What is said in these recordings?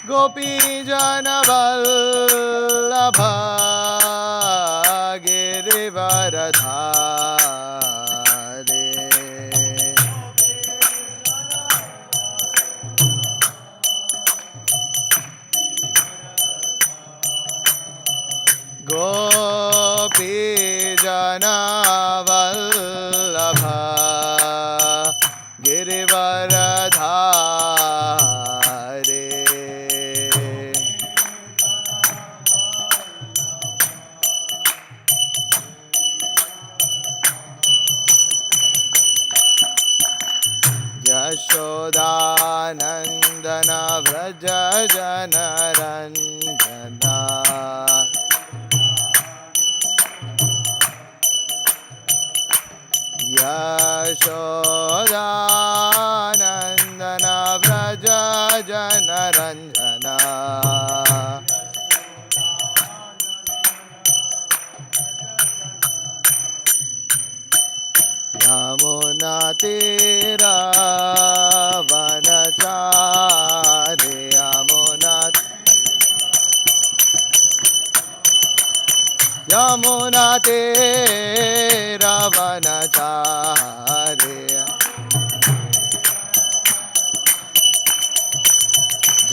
गोपीजनवल्लभा गिरिवरधारे गोपीजनवल्लभा गिरिवरधारे यशोदानन्दन व्रज जनरञ्जना यशोदानन्दन व्रज जनरञ्जना यमुनातीरवनचारि यमुनातीरवनचारि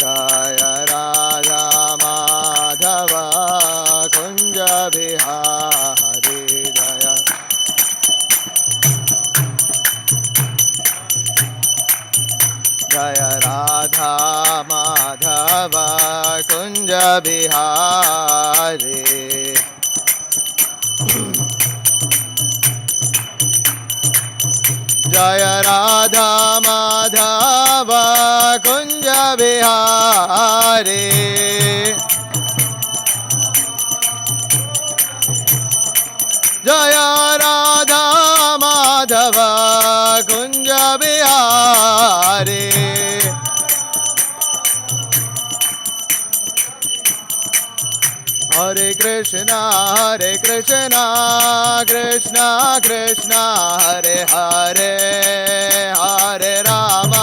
जय राधा माधव कुञ्ज बिहारी जय जय राधा माधव कुंज बिहारी जय राधा माधव कुंज बिहारी जय राधा माधव कुंज बिहारी हरे कृष्णा कृष्णा कृष्णा हरे हरे हरे राम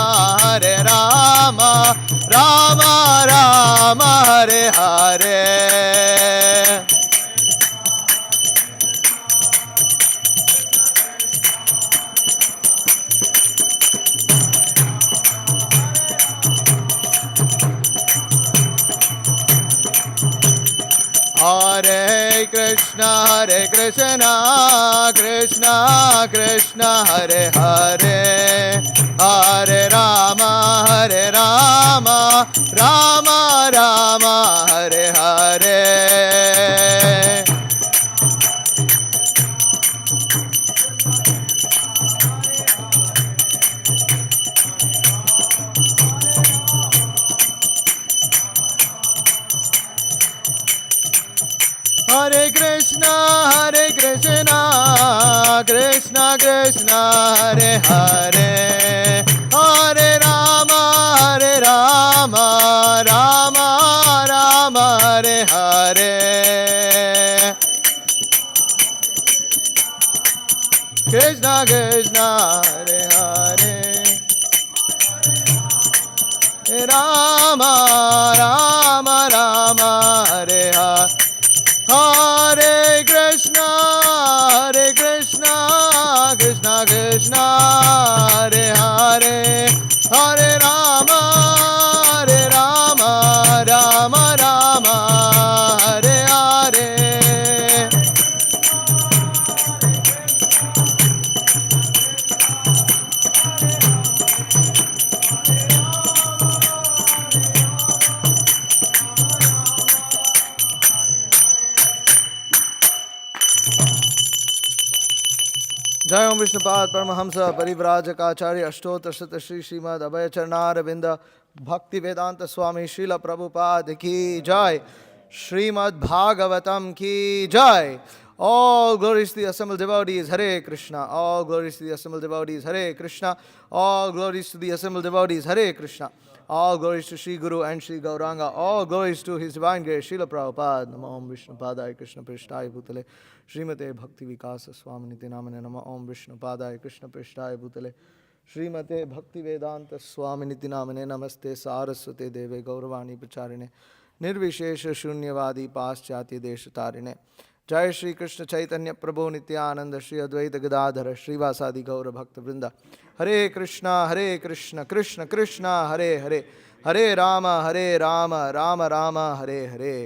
राम राम हरे हरे हरे कृष्णा कृष्णा कृष्णा हरे हरे हरे राम राम राम हरे हरे हरे कृष्णा कृष्णा कृष्णा हरे हरे हरे राम राम राम हरे हरे कृष्णा कृष्णा हरे हरे राम राम हरे हरे हरे कृष्णा कृष्णा कृष्णा हरे हरे हरे राम राम राम हरे हरे जय ओम विष्णुपाद परमहंस परिव्राजकाचार्य अष्टोत्तर शत श्री श्रीमद अभय चरणारविंद भक्ति वेदांत स्वामी श्रील प्रभुपाद की जय श्रीमद् भागवतम की जय All glories to the assembled devotees, Hare Krishna. All glories to the assembled devotees, Hare Krishna. All glories to the assembled devotees, Hare Krishna. All glories to Sri Guru and Sri Gauranga. All glories to His Divine Grace, Srila Prabhupada. Namo Om Vishnu Padaya Krishna Prishthaya Bhutale. Srimate Bhakti Vikasa Swaminiti Namane Namo Om Vishnu Padaya Krishna Prishthaya Bhutale. श्रीमते भक्तिवेदांत स्वामिनिति नामिने नमस्ते सारस्वते देवे गौरवाणी प्रचारिणे निर्विशेष शून्यवादी पाश्चात्य देश तारिणे। जय श्री कृष्ण चैतन्य प्रभु नित्यानंद श्री अद्वैत गदाधर श्रीवासादि गौर भक्त वृंद। हरे कृष्ण कृष्ण कृष्ण हरे हरे, हरे राम राम राम हरे हरे।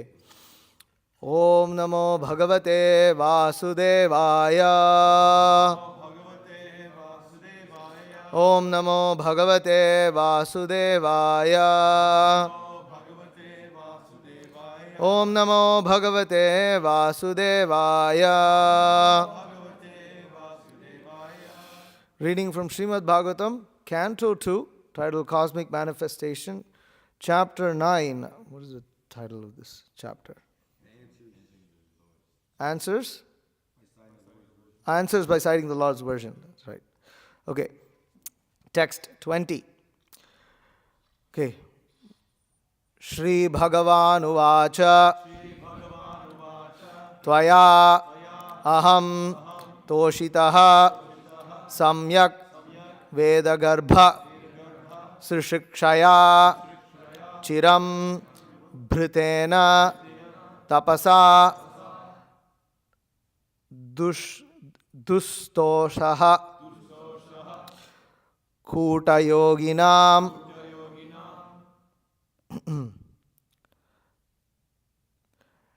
ओम नमो भगवते वासुदेवाय, ओम नमो भगवते वासुदेवाय, ओम नमो भगवते वासुदेवाय। Reading from Srimad Bhagavatam, Canto 2, titled Cosmic Manifestation, Chapter 9. What is the title of this chapter? Answers? Answers by citing the Lord's version. That's right. Okay. Text 20. Okay. Shri Bhagavan Uvacha Tvaya Aham Toshitaha Samyak Vedagarbha Srishikshaya Chiram Bhritena Tapasa Dustoshaha Kutayoginam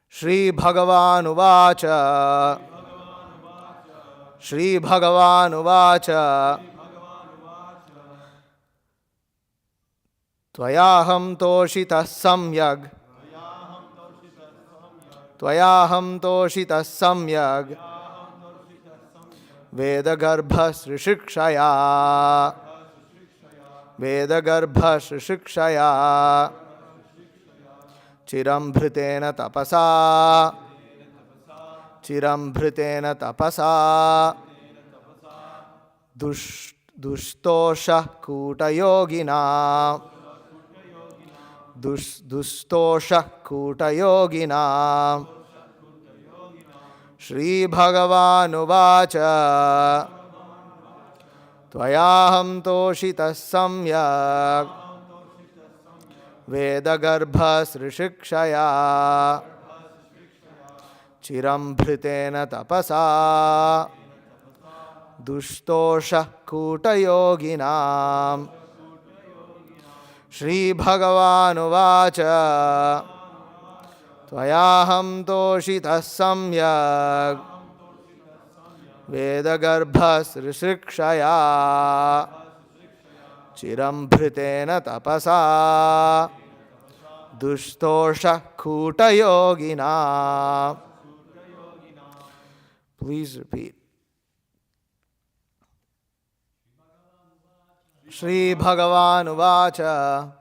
Shri Bhagavan Uvacha, Shri Bhagavan Uvacha Tvayaham Toshitah Samyag, Tvayaham Toshitah Samyag Vedagarbha Srishikshaya, Vedagarbha Srishikshaya Chiram Bhritena Tapasa, Chiram Bhritena Tapasa Dustosha Kuta Yogina, Dustosha Kuta Yogina. Shri Bhagavan Uvacha Tvayaham Toshitah Samyak Vedagarbha Srishikshaya Chiram Bhritena Tapasa Dustosha Kuta Yoginam. Shri Bhagavan Uvacha Tvayaham Toshitah Samyak Vedagarbha Srishikshaya Chiram Bhritena Tapasa Dustosha Kuta Yogina. Please repeat. Shri Bhagavan Uvacha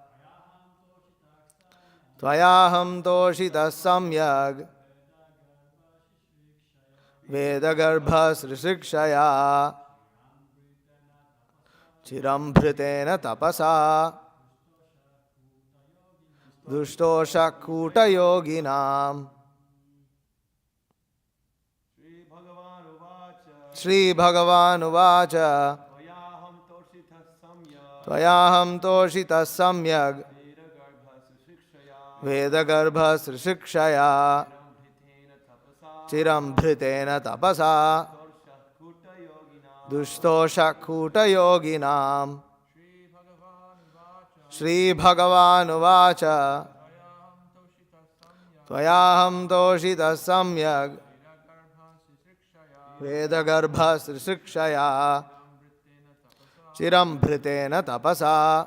Tvayaham Toshitah Samyag Vedagarbha Srishikshaya Chiram Bhritena Tapasa Dustosha Kuta Yoginam. Shri Bhagavan Uvacha Tvayaham Toshitah Samyag Vedagarbha Srishikshaya Chiram Bhritena Tapasa Dustosha Kuta Yoginam. Shri Bhagavan Uvacha Tvayaham Toshitah Samyag Vedagarbha Srishikshaya Chiram Bhritena Tapasa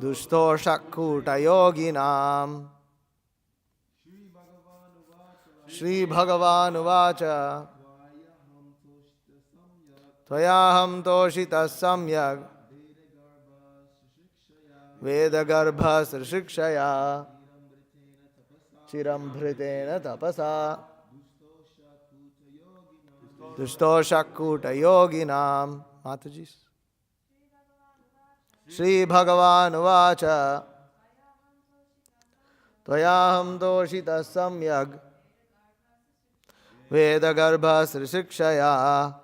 Dustosha Kuta Yoginam. Shri Bhagavan Uvacha Tvayaham Toshitah Samyag Vedagarbha Srishikshaya Chiram Bhritena Tapasa Dustosha Kuta Yoginam. Mataji's. Shri Bhagavan Uvacha Tvayaham Toshitah Samyag Vedagarbha Srishikshaya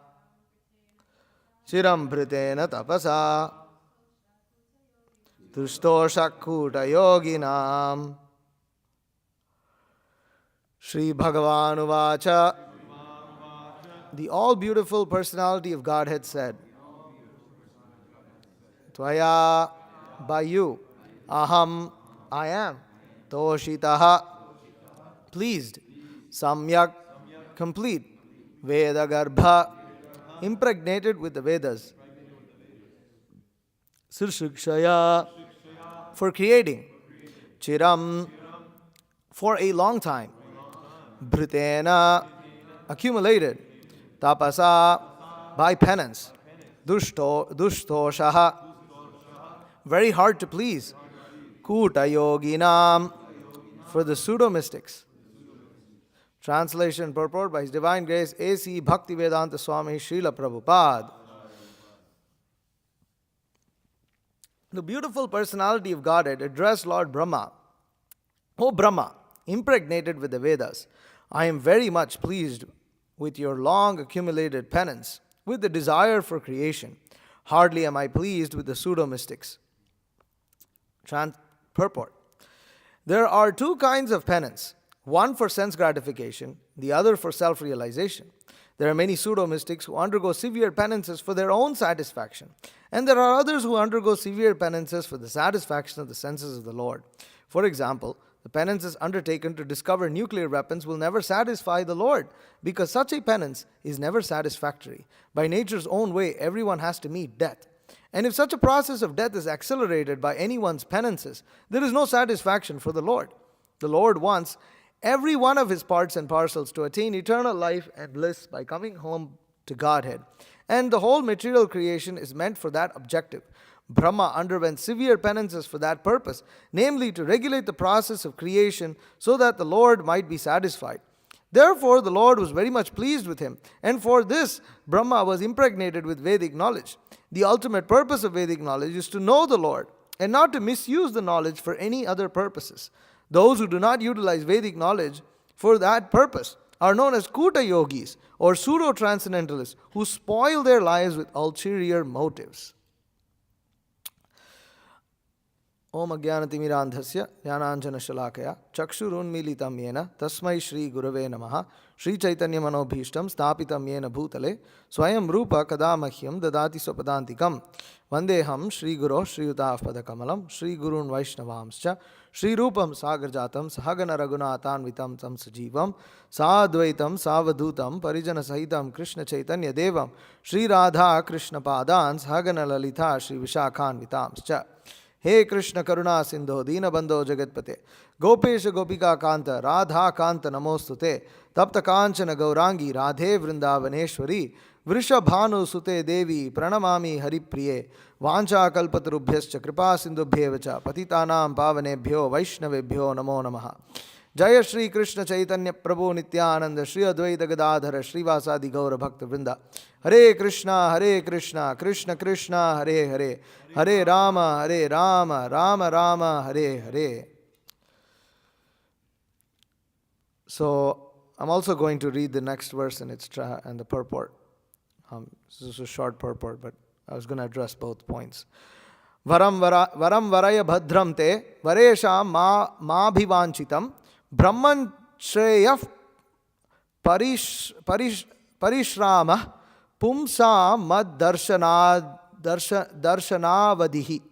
chiram bhritena tapasa tushto shakkuta yoginam. Shri Bhagavan Uvacha. The all-beautiful personality of Godhead said, Tvaya, by you, aham, I am, toshitaha, pleased, samyak, complete, Veda Garbha, impregnated with the Vedas, Sirshikshaya, for creating, Chiram, for a long time, Bhritena, accumulated, Tapasa, by penance, Dushtoshaha, very hard to please, Kuta Yoginam, for the pseudo-mystics. Translation purport by His Divine Grace A.C. Bhaktivedanta Swami Srila Prabhupada. The beautiful personality of Godhead addressed Lord Brahma. O Brahma, impregnated with the Vedas, I am very much pleased with your long accumulated penance, with the desire for creation. Hardly am I pleased with the pseudo-mystics. Purport. There are two kinds of penance, one for sense gratification, the other for self-realization. There are many pseudo-mystics who undergo severe penances for their own satisfaction, and there are others who undergo severe penances for the satisfaction of the senses of the Lord. For example, the penances undertaken to discover nuclear weapons will never satisfy the Lord, because such a penance is never satisfactory. By nature's own way, everyone has to meet death. And if such a process of death is accelerated by anyone's penances, there is no satisfaction for the Lord. The Lord wants every one of His parts and parcels to attain eternal life and bliss by coming home to Godhead. And the whole material creation is meant for that objective. Brahma underwent severe penances for that purpose, namely to regulate the process of creation so that the Lord might be satisfied. Therefore, the Lord was very much pleased with him, and for this, Brahma was impregnated with Vedic knowledge. The ultimate purpose of Vedic knowledge is to know the Lord, and not to misuse the knowledge for any other purposes. Those who do not utilize Vedic knowledge for that purpose are known as Kuta Yogis, or pseudo-transcendentalists, who spoil their lives with ulterior motives. Om Ajnanatimirandhasya Jnananjana Shalakaya Chakshurunmilitam Yena Tasmai Shri Gurave Namaha Shri Chaitanya Manobhishtam Stapitam Yena Bhutale Swayam Rupa Kadamahyam Dadati Swapadantikam Vandeham Shri Guru Shri Utaf Padakamalam Shri Gurun Vaishnavamscha Shri Rupam Sagarjatam Sahagana Raghunathan Vitam Tam Sajivam Sadvaitam Savadutam Parijana Sahitam Krishna Chaitanya Devam Shri Radha Krishna Padan Sahagana Lalita Shri Vishakhan Vitamscha. He Krishna Karuna Sindho Dina Bandho Jagatpate Gopesha Gopika Kanta Radha Kanta Namostute Tapta Kanchana Gaurangi Radhe Vrindavaneshwari Vrishabhanu Sute Devi Pranamami Haripriye Vancha Kalpatarubhyascha Kripa Sindhubhyevacha Patitanam Pavanebhyo Vaishnavebhyo Namo Namaha. Jaya Shri Krishna Chaitanya Prabhu Nityananda Shri Advaita Gadadhara Srivasadi Gaura Bhakta Vrinda. Hare Krishna Krishna Krishna Hare Hare Hare Rama Rama Rama Hare Hare. So I'm also going to read the next verse and the purport. This is a short purport, but I was going to address both points. Varam varaya bhadram te varesham ma bhivanchitam brahman shreyah parishrama pumsa mad darshanavadihi.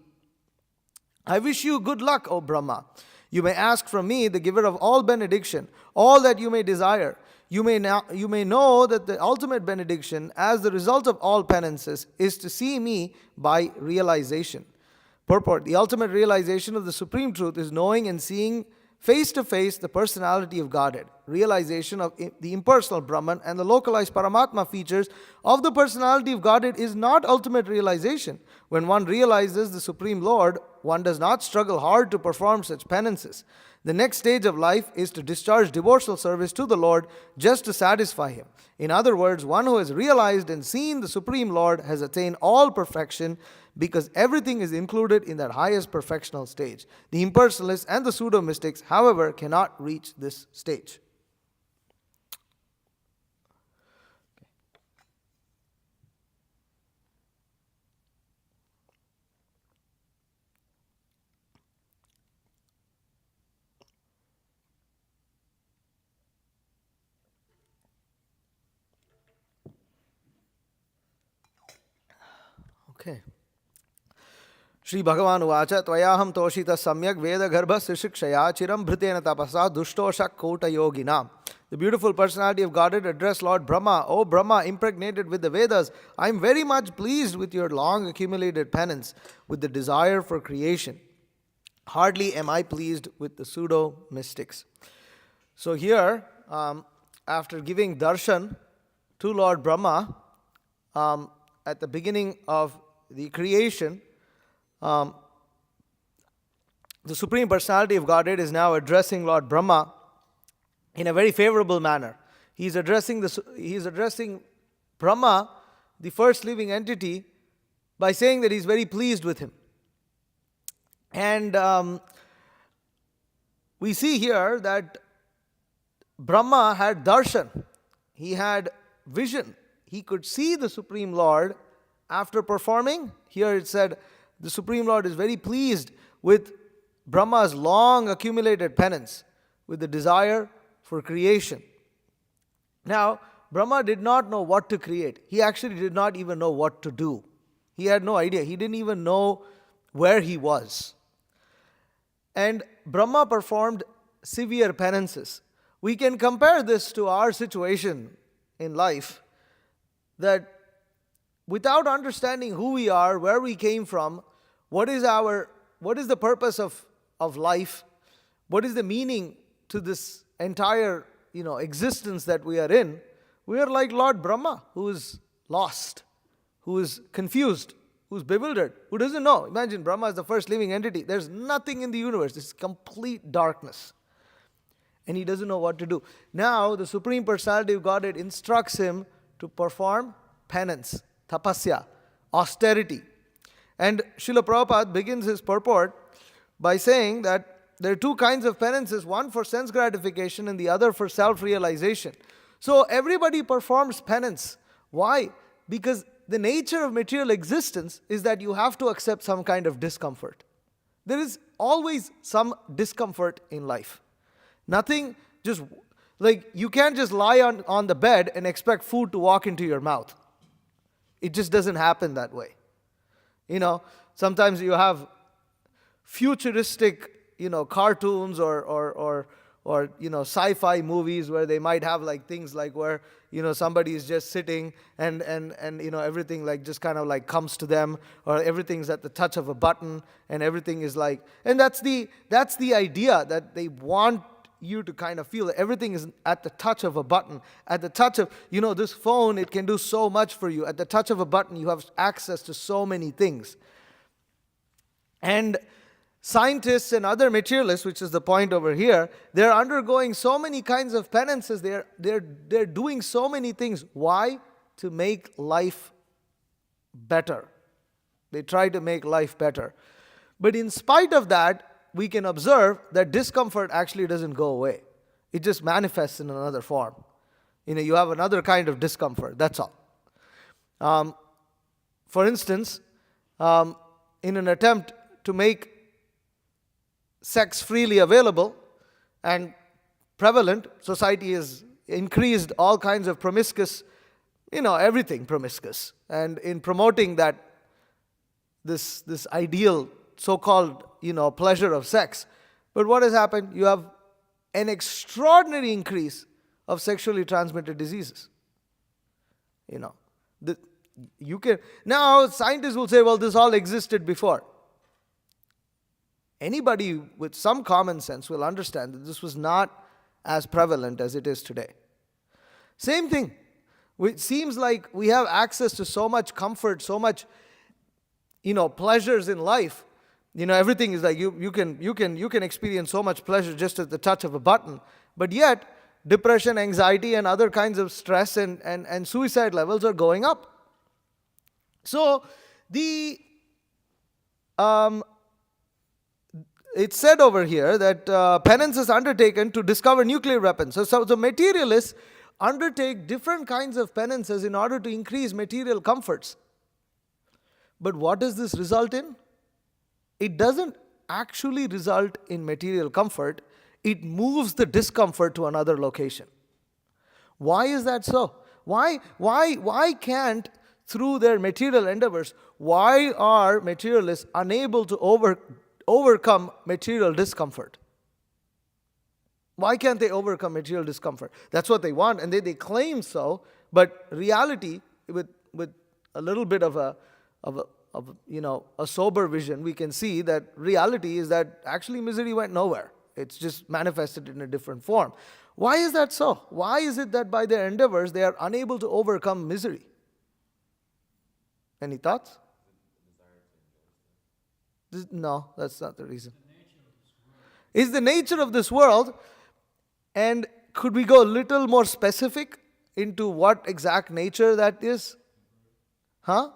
I wish you good luck, O Brahma. You may ask from me, the giver of all benediction, all that you may desire. You may know that the ultimate benediction, as the result of all penances, is to see me by realization. Purport: the ultimate realization of the Supreme Truth is knowing and seeing face to face the personality of Godhead. Realization of the impersonal Brahman and the localized Paramatma features of the personality of Godhead is not ultimate realization. When one realizes the Supreme Lord, one does not struggle hard to perform such penances. The next stage of life is to discharge devotional service to the Lord just to satisfy Him. In other words, one who has realized and seen the Supreme Lord has attained all perfection, because everything is included in that highest perfectional stage. The impersonalists and the pseudo-mystics, however, cannot reach this stage. Okay. Shri Bhagavan Uvacha Tvayaham Toshita Samyak Veda Garbha Sishikshaya Chiram Bhritena Tapasa Dushtoshak Kota Yoginam. The beautiful personality of Godhead addressed Lord Brahma, O Brahma, impregnated with the Vedas, I am very much pleased with your long accumulated penance, with the desire for creation. Hardly am I pleased with the pseudo-mystics. So here, after giving darshan to Lord Brahma, at the beginning of the creation, the Supreme Personality of Godhead is now addressing Lord Brahma in a very favorable manner. He is addressing Brahma, the first living entity, by saying that he is very pleased with him. And we see here that Brahma had darshan. He had vision. He could see the Supreme Lord after performing. Here it said, the Supreme Lord is very pleased with Brahma's long accumulated penance, with the desire for creation. Now, Brahma did not know what to create. He actually did not even know what to do. He had no idea. He didn't even know where he was. And Brahma performed severe penances. We can compare this to our situation in life, that without understanding who we are, where we came from, what is the purpose of life, what is the meaning to this entire existence that we are in, we are like Lord Brahma, who is lost, who is confused, who is bewildered, who doesn't know. Imagine Brahma is the first living entity. There's nothing in the universe. It's complete darkness. And he doesn't know what to do. Now, the Supreme Personality of Godhead instructs him to perform penance, tapasya, austerity. And Srila Prabhupada begins his purport by saying that there are two kinds of penances, one for sense gratification and the other for self-realization. So everybody performs penance. Why? Because the nature of material existence is that you have to accept some kind of discomfort. There is always some discomfort in life. Nothing just, like you can't just lie on the bed and expect food to walk into your mouth. It just doesn't happen that way. Sometimes you have futuristic, cartoons or sci-fi movies where they might have like things like where, somebody is just sitting and everything like just kind of like comes to them, or everything's at the touch of a button and everything is like, and that's the idea that they want you to kind of feel that everything is at the touch of a button. At the touch of, this phone, it can do so much for you. At the touch of a button, you have access to so many things. And scientists and other materialists, which is the point over here, they're undergoing so many kinds of penances. They're doing so many things. Why? To make life better. They try to make life better. But in spite of that, we can observe that discomfort actually doesn't go away. It just manifests in another form. You have another kind of discomfort, that's all. For instance, in an attempt to make sex freely available and prevalent, society has increased all kinds of promiscuous, everything promiscuous. And in promoting that, this ideal so-called, pleasure of sex. But what has happened? You have an extraordinary increase of sexually transmitted diseases. Now scientists will say, well, this all existed before. Anybody with some common sense will understand that this was not as prevalent as it is today. Same thing. It seems like we have access to so much comfort, so much, pleasures in life. Everything is like you can experience so much pleasure just at the touch of a button. But yet, depression, anxiety, and other kinds of stress and suicide levels are going up. So it's said over here that penance is undertaken to discover nuclear weapons. So the materialists undertake different kinds of penances in order to increase material comforts. But what does this result in? It doesn't actually result in material comfort. It moves the discomfort to another location. Why is that so? Why can't through their material endeavors, why are materialists unable to overcome material discomfort? Why can't they overcome material discomfort? That's what they want, and they claim so, but reality, with a little bit of a sober vision, we can see that reality is that actually misery went nowhere. It's just manifested in a different form. Why is that so? Why is it that by their endeavors they are unable to overcome misery? Any thoughts? No, that's not the reason. It's the nature of this world. And could we go a little more specific into what exact nature that is? Huh?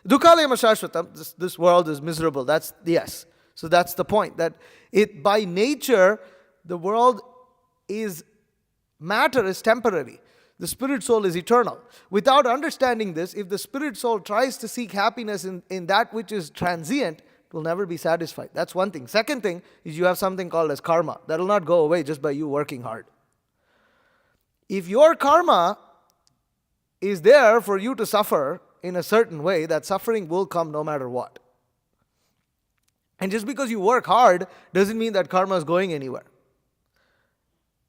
Dukhalayam shashvatam. This world is miserable. Yes. So that's the point. That it by nature, the world is, matter is temporary. The spirit soul is eternal. Without understanding this, if the spirit soul tries to seek happiness in that which is transient, it will never be satisfied. That's one thing. Second thing is you have something called as karma. That will not go away just by you working hard. If your karma is there for you to suffer in a certain way, that suffering will come no matter what. And just because you work hard doesn't mean that karma is going anywhere.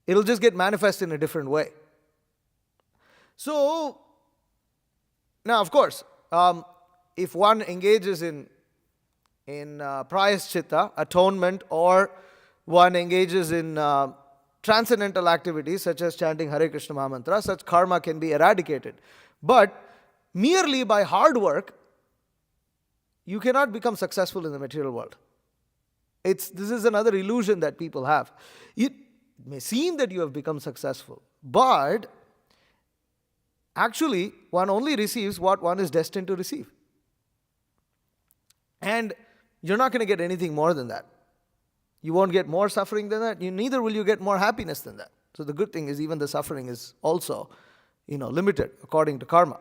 It'll just get manifest in a different way. So, now of course, if one engages in Chitta, atonement, or one engages in transcendental activities such as chanting Hare Krishna Mahamantra, such karma can be eradicated. But merely by hard work, you cannot become successful in the material world. This is another illusion that people have. It may seem that you have become successful, but actually one only receives what one is destined to receive. And you're not going to get anything more than that. You won't get more suffering than that. Neither will you get more happiness than that. So the good thing is even the suffering is also, limited according to karma.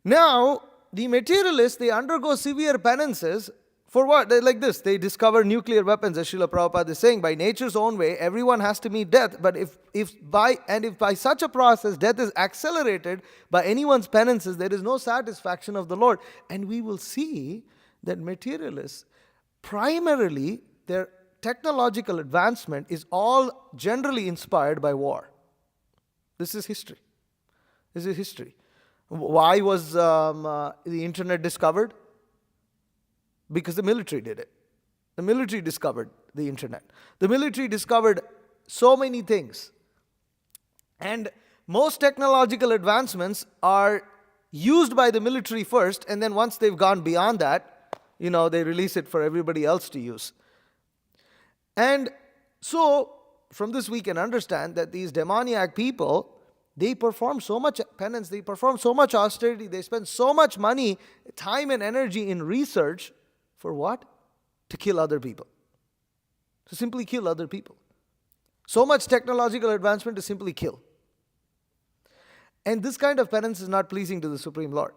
Now, the materialists, they undergo severe penances for what? They're like this. They discover nuclear weapons, as Srila Prabhupada is saying. By nature's own way, everyone has to meet death. But if by such a process death is accelerated by anyone's penances, there is no satisfaction of the Lord. And we will see that materialists, primarily their technological advancement is all generally inspired by war. This is history. Why was the internet discovered? Because the military did it. The military discovered the internet. The military discovered so many things. And most technological advancements are used by the military first, and then once they've gone beyond that, they release it for everybody else to use. And so, from this we can understand that these demoniac people, they perform so much penance, they perform so much austerity, they spend so much money, time and energy in research. For what? To kill other people. To simply kill other people. So much technological advancement to simply kill. And this kind of penance is not pleasing to the Supreme Lord.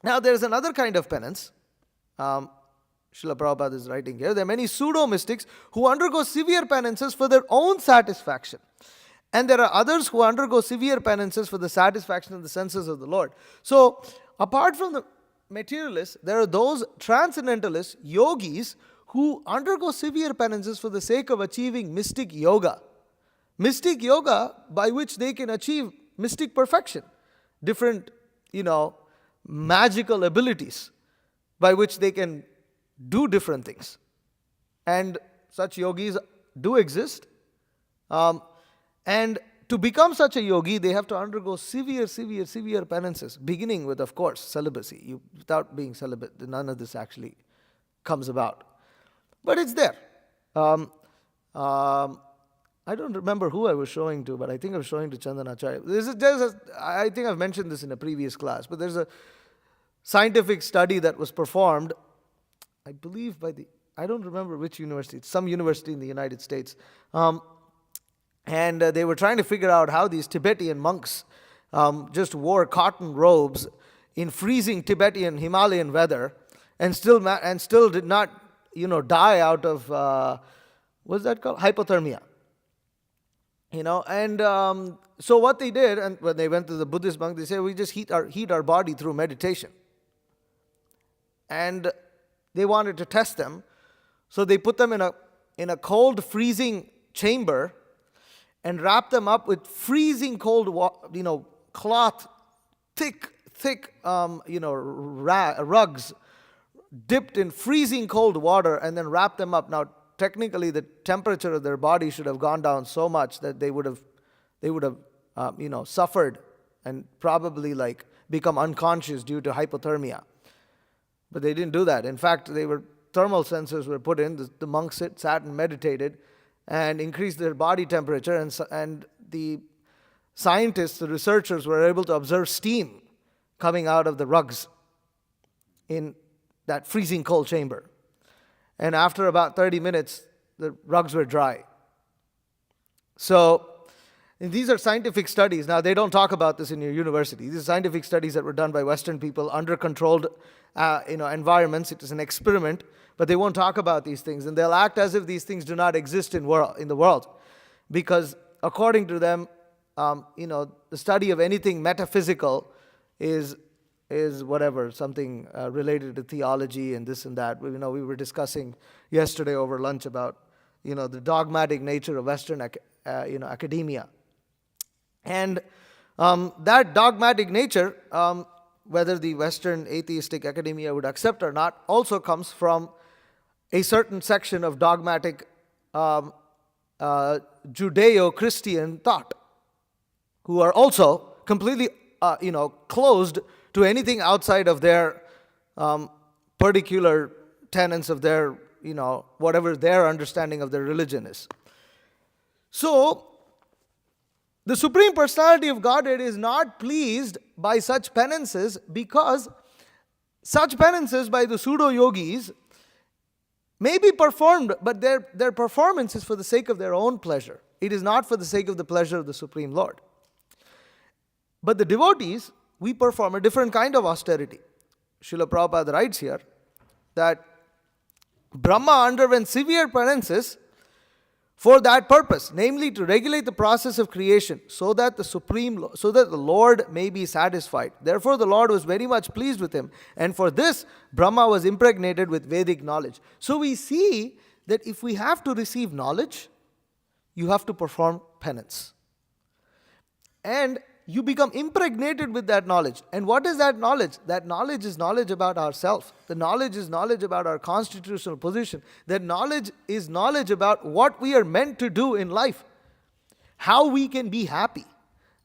Now there is another kind of penance. Srila Prabhupada is writing here. There are many pseudo-mystics who undergo severe penances for their own satisfaction. And there are others who undergo severe penances for the satisfaction of the senses of the Lord. So, apart from the materialists, there are those transcendentalists, yogis, who undergo severe penances for the sake of achieving mystic yoga. Mystic yoga by which they can achieve mystic perfection. Different, magical abilities by which they can do different things. And such yogis do exist. And to become such a yogi, they have to undergo severe penances, beginning with, of course, celibacy. Without being celibate, none of this actually comes about. But it's there. I don't remember who I was showing to, but I think I was showing to Chandanacharya. I think I've mentioned this in a previous class, but there's a scientific study that was performed, I believe I don't remember which university, it's some university in the United States. And they were trying to figure out how these Tibetan monks just wore cotton robes in freezing Tibetan Himalayan weather and still did not, die out of, what's that called? Hypothermia. And so what they did, and when they went to the Buddhist monk, they said, we just heat our body through meditation. And they wanted to test them, so they put them in a cold, freezing chamber and wrapped them up with freezing cold, cloth, thick, rugs dipped in freezing cold water, and then wrapped them up. Now, technically, the temperature of their body should have gone down so much that they would have suffered and probably become unconscious due to hypothermia. But they didn't do that. In fact, thermal sensors were put in. The monks sat and meditated and increased their body temperature, and the scientists, the researchers, were able to observe steam coming out of the rugs in that freezing cold chamber. And after about 30 minutes, the rugs were dry. So these are scientific studies. Now, they don't talk about this in your university. These are scientific studies that were done by Western people under controlled environments. It is an experiment, but they won't talk about these things. And they'll act as if these things do not exist in the world. Because according to them, the study of anything metaphysical is whatever, something related to theology and this and that. We were discussing yesterday over lunch about, the dogmatic nature of Western academia. And that dogmatic nature, whether the Western atheistic academia would accept or not, also comes from a certain section of dogmatic Judeo-Christian thought, who are also completely, closed to anything outside of their particular tenets of their, whatever their understanding of their religion is. So, the Supreme Personality of Godhead is not pleased by such penances, because such penances by the pseudo-yogis may be performed, but their performance is for the sake of their own pleasure. It is not for the sake of the pleasure of the Supreme Lord. But the devotees, we perform a different kind of austerity. Srila Prabhupada writes here that Brahma underwent severe penances for that purpose, namely to regulate the process of creation, so that the Lord may be satisfied. Therefore, the Lord was very much pleased with him, and for this, Brahma was impregnated with Vedic knowledge. So we see that if we have to receive knowledge, you have to perform penance. And you become impregnated with that knowledge. And what is that knowledge? That knowledge is knowledge about ourselves. The knowledge is knowledge about our constitutional position. That knowledge is knowledge about what we are meant to do in life, how we can be happy.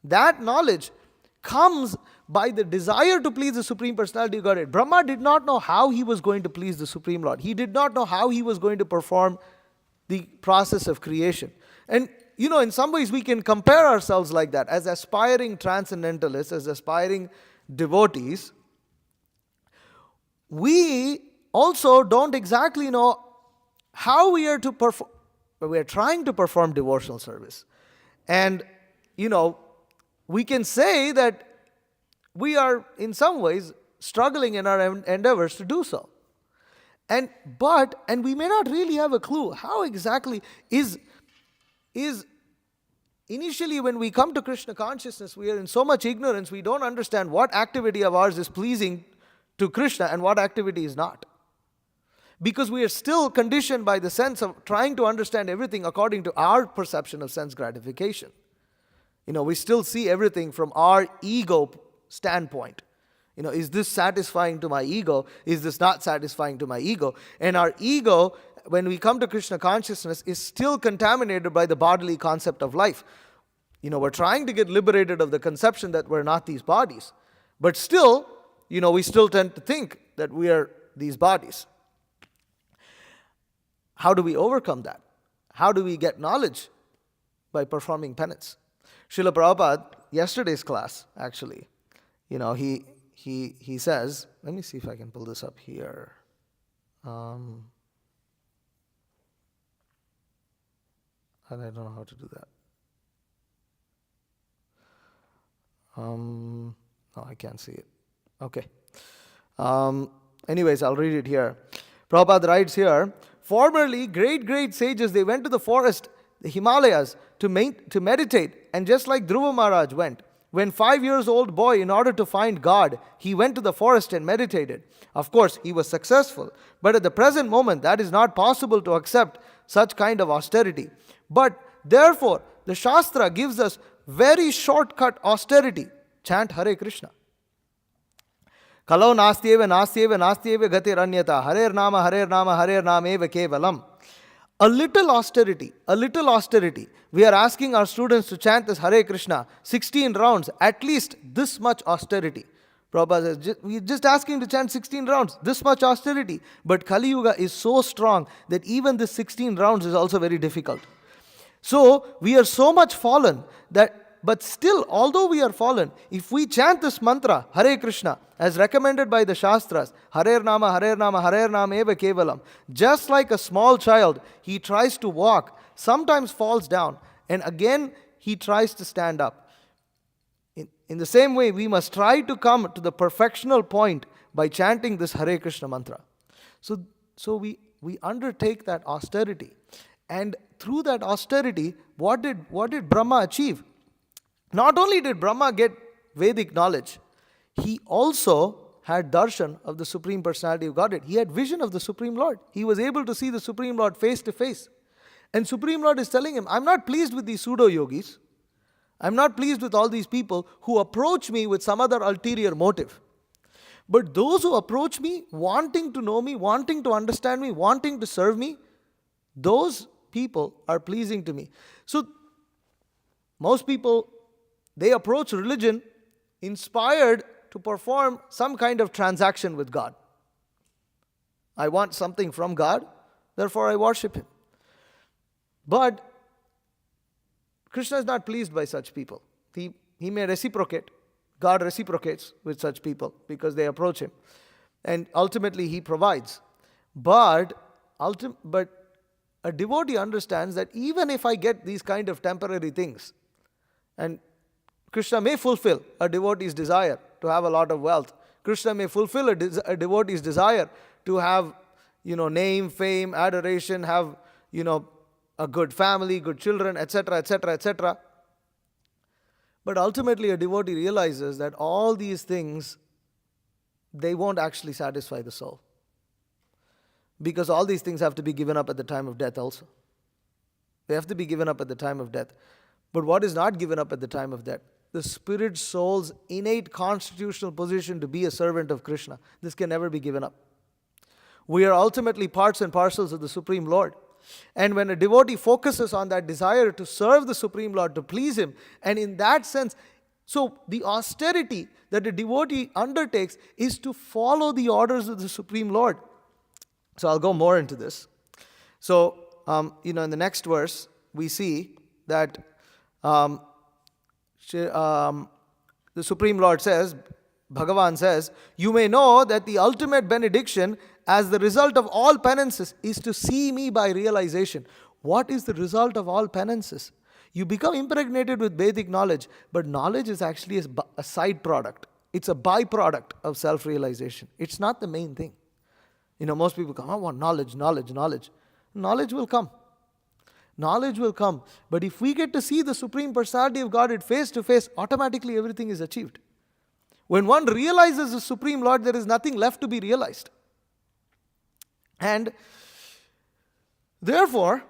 That knowledge comes by the desire to please the Supreme Personality of Godhead. Brahma did not know how he was going to please the Supreme Lord. He did not know how he was going to perform the process of creation. And in some ways we can compare ourselves like that. As aspiring transcendentalists, as aspiring devotees, we also don't exactly know how we are to perform. We are trying to perform devotional service. And, we can say that we are in some ways struggling in our endeavors to do so. And we may not really have a clue how exactly is initially when we come to Krishna consciousness, we are in so much ignorance, we don't understand what activity of ours is pleasing to Krishna and what activity is not. Because we are still conditioned by the sense of trying to understand everything according to our perception of sense gratification. We still see everything from our ego standpoint. Is this satisfying to my ego? Is this not satisfying to my ego? And our ego, when we come to Krishna consciousness, is still contaminated by the bodily concept of life. We're trying to get liberated of the conception that we're not these bodies. But still, we still tend to think that we are these bodies. How do we overcome that? How do we get knowledge? By performing penance. Srila Prabhupada, yesterday's class, actually, he says, let me see if I can pull this up here. And I don't know how to do that. No, I can't see it. Okay. Anyways, I'll read it here. Prabhupada writes here, formerly, great sages, they went to the forest. the Himalayas to meditate. And just like Dhruva Maharaj went, when 5-year-old boy, in order to find God, he went to the forest and meditated. Of course, he was successful. But at the present moment, that is not possible to accept such kind of austerity. But therefore, the Shastra gives us very shortcut austerity. Chant Hare Krishna. Kalau nastyeva nastyeva nastyeva gatiranyata Hare Nama eva kevalam. A little austerity. We are asking our students to chant this Hare Krishna 16 rounds, at least this much austerity. Prabhupada says, we're just asking to chant 16 rounds, this much austerity. But Kali Yuga is so strong that even this 16 rounds is also very difficult. So, we are so much fallen but still, although we are fallen, if we chant this mantra, Hare Krishna, as recommended by the Shastras, Hare Nama eva kevalam, just like a small child, he tries to walk, sometimes falls down, and again he tries to stand up. In the same way, we must try to come to the perfectional point by chanting this Hare Krishna mantra. So we undertake that austerity. And through that austerity, what did Brahma achieve? Not only did Brahma get Vedic knowledge, he also had darshan of the Supreme Personality of Godhead. He had vision of the Supreme Lord. He was able to see the Supreme Lord face to face. And Supreme Lord is telling him, I'm not pleased with these pseudo-yogis. I'm not pleased with all these people who approach me with some other ulterior motive. But those who approach me, wanting to know me, wanting to understand me, wanting to serve me, those people are pleasing to me. So, most people, they approach religion inspired to perform some kind of transaction with God. I want something from God, therefore I worship Him. But Krishna is not pleased by such people. He may reciprocate. God reciprocates with such people because they approach Him. And ultimately He provides. But a devotee understands that even if I get these kind of temporary things, and Krishna may fulfill a devotee's desire to have a lot of wealth. Krishna may fulfill a devotee's desire to have, name, fame, adoration, have, a good family, good children, etc., etc., etc. But ultimately a devotee realizes that all these things, they won't actually satisfy the soul. Because all these things have to be given up at the time of death also. They have to be given up at the time of death. But what is not given up at the time of death? The spirit soul's innate constitutional position to be a servant of Krishna. This can never be given up. We are ultimately parts and parcels of the Supreme Lord. And when a devotee focuses on that desire to serve the Supreme Lord, to please Him, and in that sense, so the austerity that a devotee undertakes is to follow the orders of the Supreme Lord. So I'll go more into this. So, in the next verse, we see that the Supreme Lord says, Bhagavan says, you may know that the ultimate benediction as the result of all penances is to see me by realization. What is the result of all penances? You become impregnated with Vedic knowledge, but knowledge is actually a side product. It's a byproduct of self-realization. It's not the main thing. Most people come, I want knowledge. Knowledge will come. Knowledge will come. But if we get to see the Supreme Personality of Godhead face to face, automatically everything is achieved. When one realizes the Supreme Lord, there is nothing left to be realized. And therefore,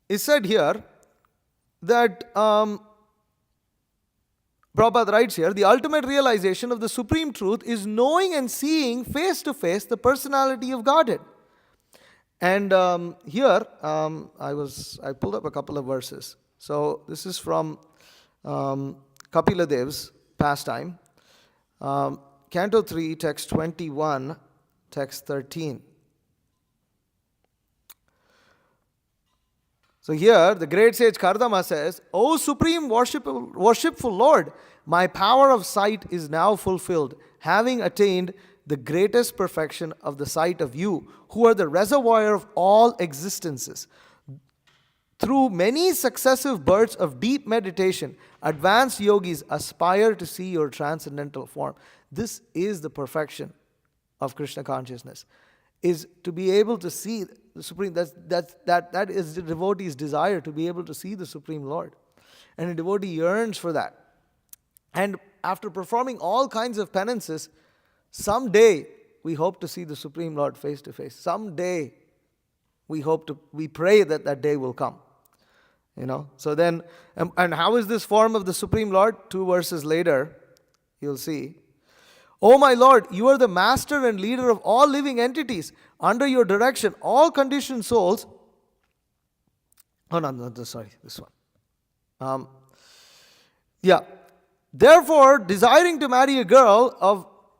it's said here that Prabhupada writes here, the ultimate realization of the Supreme Truth is knowing and seeing face to face the personality of Godhead. And here, I pulled up a couple of verses. So this is from Kapila Dev's pastime. Canto 3, text 21, text 13. So here, the great sage Kardama says, O Supreme Worshipful Lord, my power of sight is now fulfilled, having attained the greatest perfection of the sight of you, who are the reservoir of all existences. Through many successive births of deep meditation, advanced yogis aspire to see your transcendental form. This is the perfection of Krishna consciousness. is to be able to see the Supreme. That is the devotee's desire, to be able to see the Supreme Lord. And a devotee yearns for that. And after performing all kinds of penances, someday we hope to see the Supreme Lord face to face. Someday we pray that that day will come. So then, and how is this form of the Supreme Lord? 2 verses later, you'll see. O my Lord, you are the master and leader of all living entities. Under your direction, all conditioned souls. Oh, no, sorry, this one. Therefore, desiring to marry a girl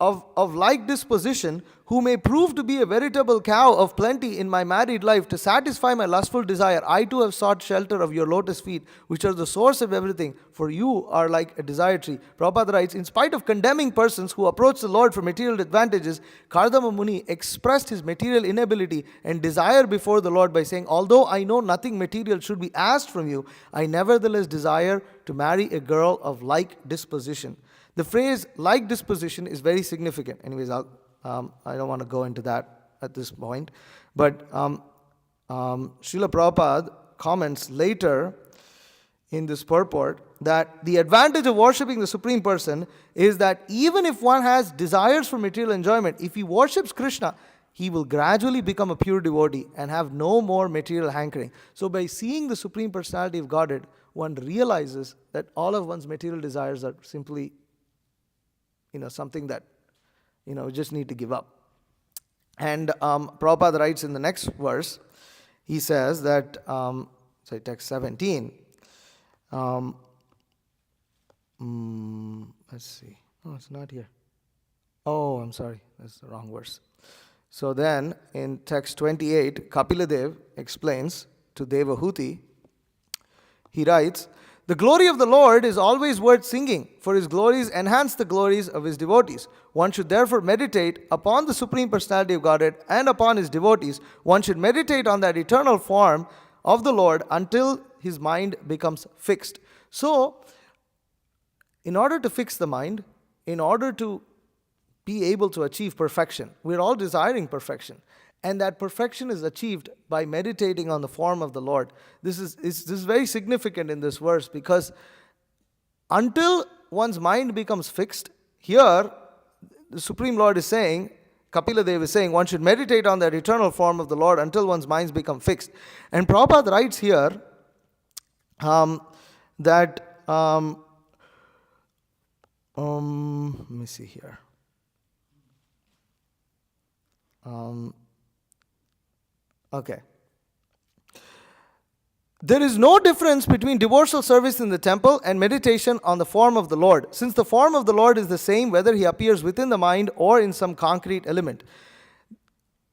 of like disposition, who may prove to be a veritable cow of plenty in my married life, to satisfy my lustful desire, I too have sought shelter of your lotus feet, which are the source of everything, for you are like a desire tree. Prabhupada writes, in spite of condemning persons who approach the Lord for material advantages, Kardama Muni expressed his material inability and desire before the Lord by saying, although I know nothing material should be asked from you, I nevertheless desire to marry a girl of like disposition. The phrase like disposition is very significant. Anyways, I don't want to go into that at this point. But Srila Prabhupada comments later in this purport that the advantage of worshipping the Supreme Person is that even if one has desires for material enjoyment, if he worships Krishna, he will gradually become a pure devotee and have no more material hankering. So by seeing the Supreme Personality of Godhead, one realizes that all of one's material desires are simply something that, we just need to give up. And Prabhupada writes in the next verse, he says that, text 17. Let's see. Oh, it's not here. Oh, I'm sorry. That's the wrong verse. So then, in text 28, Kapiladev explains to Devahuti, he writes, the glory of the Lord is always worth singing, for his glories enhance the glories of his devotees. One should therefore meditate upon the Supreme Personality of Godhead and upon his devotees. One should meditate on that eternal form of the Lord until his mind becomes fixed. So, in order to fix the mind, in order to be able to achieve perfection, we're all desiring perfection. And that perfection is achieved by meditating on the form of the Lord. This is very significant in this verse, because until one's mind becomes fixed, here the Supreme Lord is saying, Kapiladev is saying, one should meditate on that eternal form of the Lord until one's minds become fixed. And Prabhupada writes here that, let me see here. Okay. There is no difference between devotional service in the temple and meditation on the form of the Lord, since the form of the Lord is the same whether he appears within the mind or in some concrete element.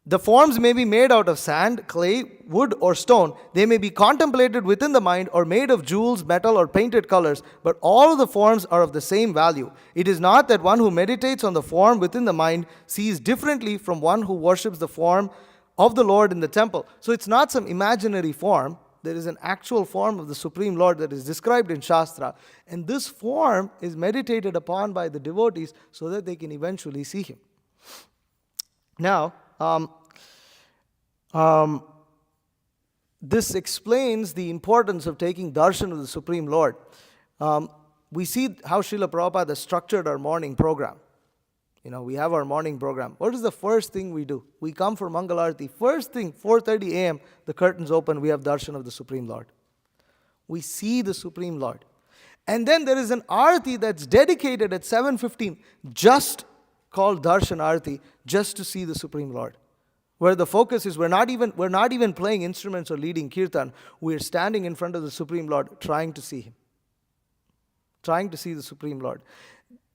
The forms may be made out of sand, clay, wood, or stone. They may be contemplated within the mind or made of jewels, metal, or painted colors, but all of the forms are of the same value. It is not that one who meditates on the form within the mind sees differently from one who worships the form of the Lord in the temple. So it's not some imaginary form. There is an actual form of the Supreme Lord that is described in Shastra. And this form is meditated upon by the devotees so that they can eventually see him. Now, this explains the importance of taking darshan of the Supreme Lord. We see how Srila Prabhupada has structured our morning program. We have our morning program. What is the first thing we do? We come for Mangalarti. First thing, 4:30 a.m., the curtains open, we have darshan of the Supreme Lord. We see the Supreme Lord. And then there is an arati that's dedicated at 7:15, just called darshan arati, just to see the Supreme Lord. Where the focus is, we're not even playing instruments or leading kirtan. We're standing in front of the Supreme Lord, trying to see him. Trying to see the Supreme Lord.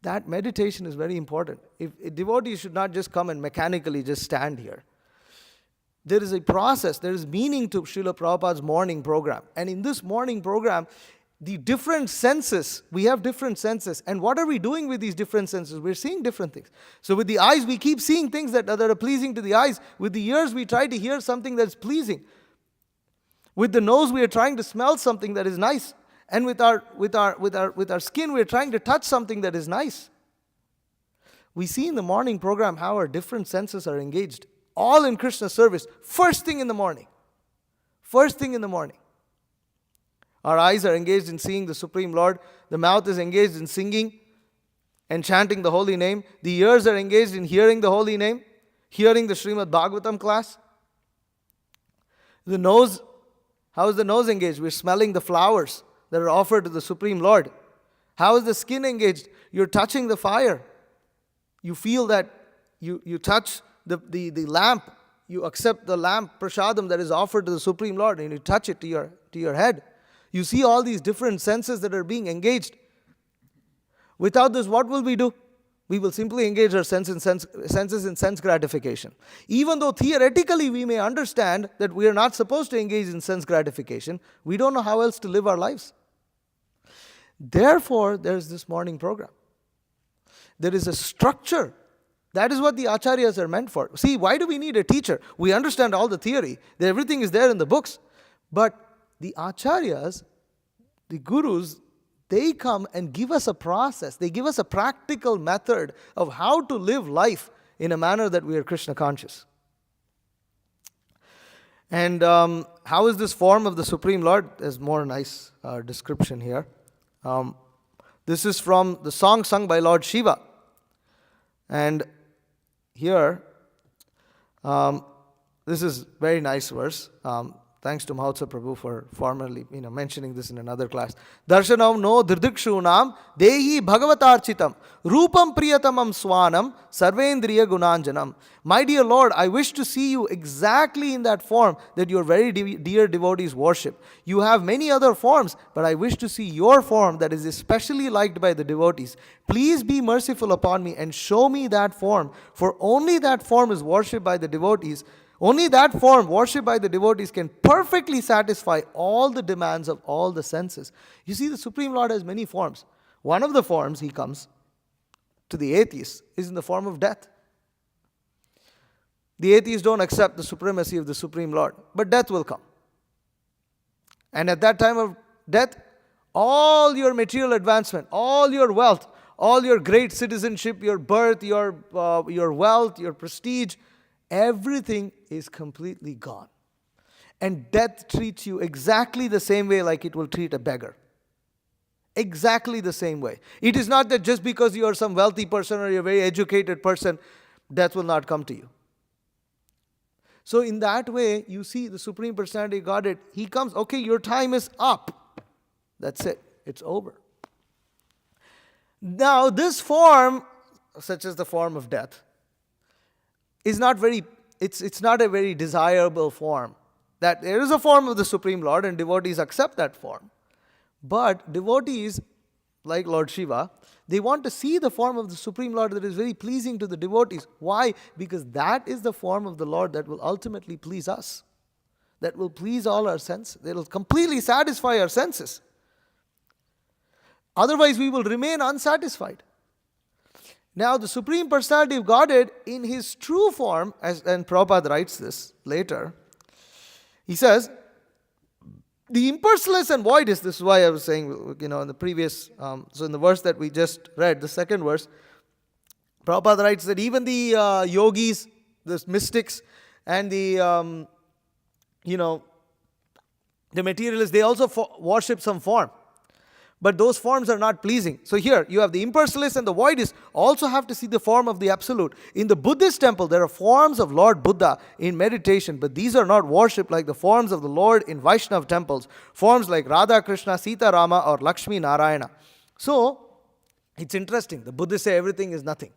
That meditation is very important. If a devotee should not just come and mechanically just stand here. There is a process, there is meaning to Srila Prabhupada's morning program. And in this morning program, the different senses, we have different senses. And what are we doing with these different senses? We're seeing different things. So with the eyes, we keep seeing things that are pleasing to the eyes. With the ears, we try to hear something that's pleasing. With the nose, we are trying to smell something that is nice. And with our skin, we're trying to touch something that is nice. We see in the morning program how our different senses are engaged. all in Krishna service, first thing in the morning. First thing in the morning. Our eyes are engaged in seeing the Supreme Lord. The mouth is engaged in singing and chanting the holy name. The ears are engaged in hearing the holy name, hearing the Srimad Bhagavatam class. The nose, how is the nose engaged? We're smelling the flowers that are offered to the Supreme Lord. How is the skin engaged? You're touching the fire. You feel that you touch the lamp. You accept the lamp prasadam that is offered to the Supreme Lord, and you touch it to your head. You see all these different senses that are being engaged. Without this, what will we do? We will simply engage our senses in sense gratification. Even though theoretically we may understand that we are not supposed to engage in sense gratification, we don't know how else to live our lives. Therefore, there is this morning program. There is a structure. That is what the acharyas are meant for. See, why do we need a teacher? We understand all the theory. Everything is there in the books. But the acharyas, the gurus, they come and give us a process. They give us a practical method of how to live life in a manner that we are Krishna conscious. And how is this form of the Supreme Lord? There's more nice description here. This is from the song sung by Lord Shiva. And here, this is very nice verse. Thanks to Mahotsav Prabhu for formally mentioning this in another class. Darshanam no dirdikshunaam dehi bhagavatarchitam rupam priyatamam swanam sarvendriya gunanjanam. My dear Lord, I wish to see you exactly in that form that your very dear devotees worship. You have many other forms, but I wish to see your form that is especially liked by the devotees. Please be merciful upon me and show me that form, for only that form is worshipped by the devotees. Only that form worshipped by the devotees can perfectly satisfy all the demands of all the senses. You see, the Supreme Lord has many forms. One of the forms he comes to the atheists is in the form of death. The atheists don't accept the supremacy of the Supreme Lord, but death will come. And at that time of death, all your material advancement, all your wealth, all your great citizenship, your birth, your wealth, your prestige, everything is completely gone. And death treats you exactly the same way like it will treat a beggar. Exactly the same way. It is not that just because you are some wealthy person or you're a very educated person, death will not come to you. So in that way, you see the Supreme Personality of Godhead, he comes, okay, your time is up. That's it. It's over. Now, this form, such as the form of death, is not it's not a very desirable form. That there is a form of the Supreme Lord and devotees accept that form. But devotees, like Lord Shiva, they want to see the form of the Supreme Lord that is very pleasing to the devotees. Why? Because that is the form of the Lord that will ultimately please us. That will please all our senses. That will completely satisfy our senses. Otherwise, we will remain unsatisfied. Now, the Supreme Personality of Godhead, in his true form, and Prabhupada writes this later, he says, the impersonalist and voidist, this is why I was saying, in the previous, so in the verse that we just read, the second verse, Prabhupada writes that even the yogis, the mystics, and the materialists, they also worship some form. But those forms are not pleasing. So here, you have the impersonalists and the voidists also have to see the form of the Absolute. In the Buddhist temple, there are forms of Lord Buddha in meditation, but these are not worshipped like the forms of the Lord in Vaishnava temples. Forms like Radha Krishna, Sita Rama, or Lakshmi Narayana. So, it's interesting. The Buddhists say everything is nothing.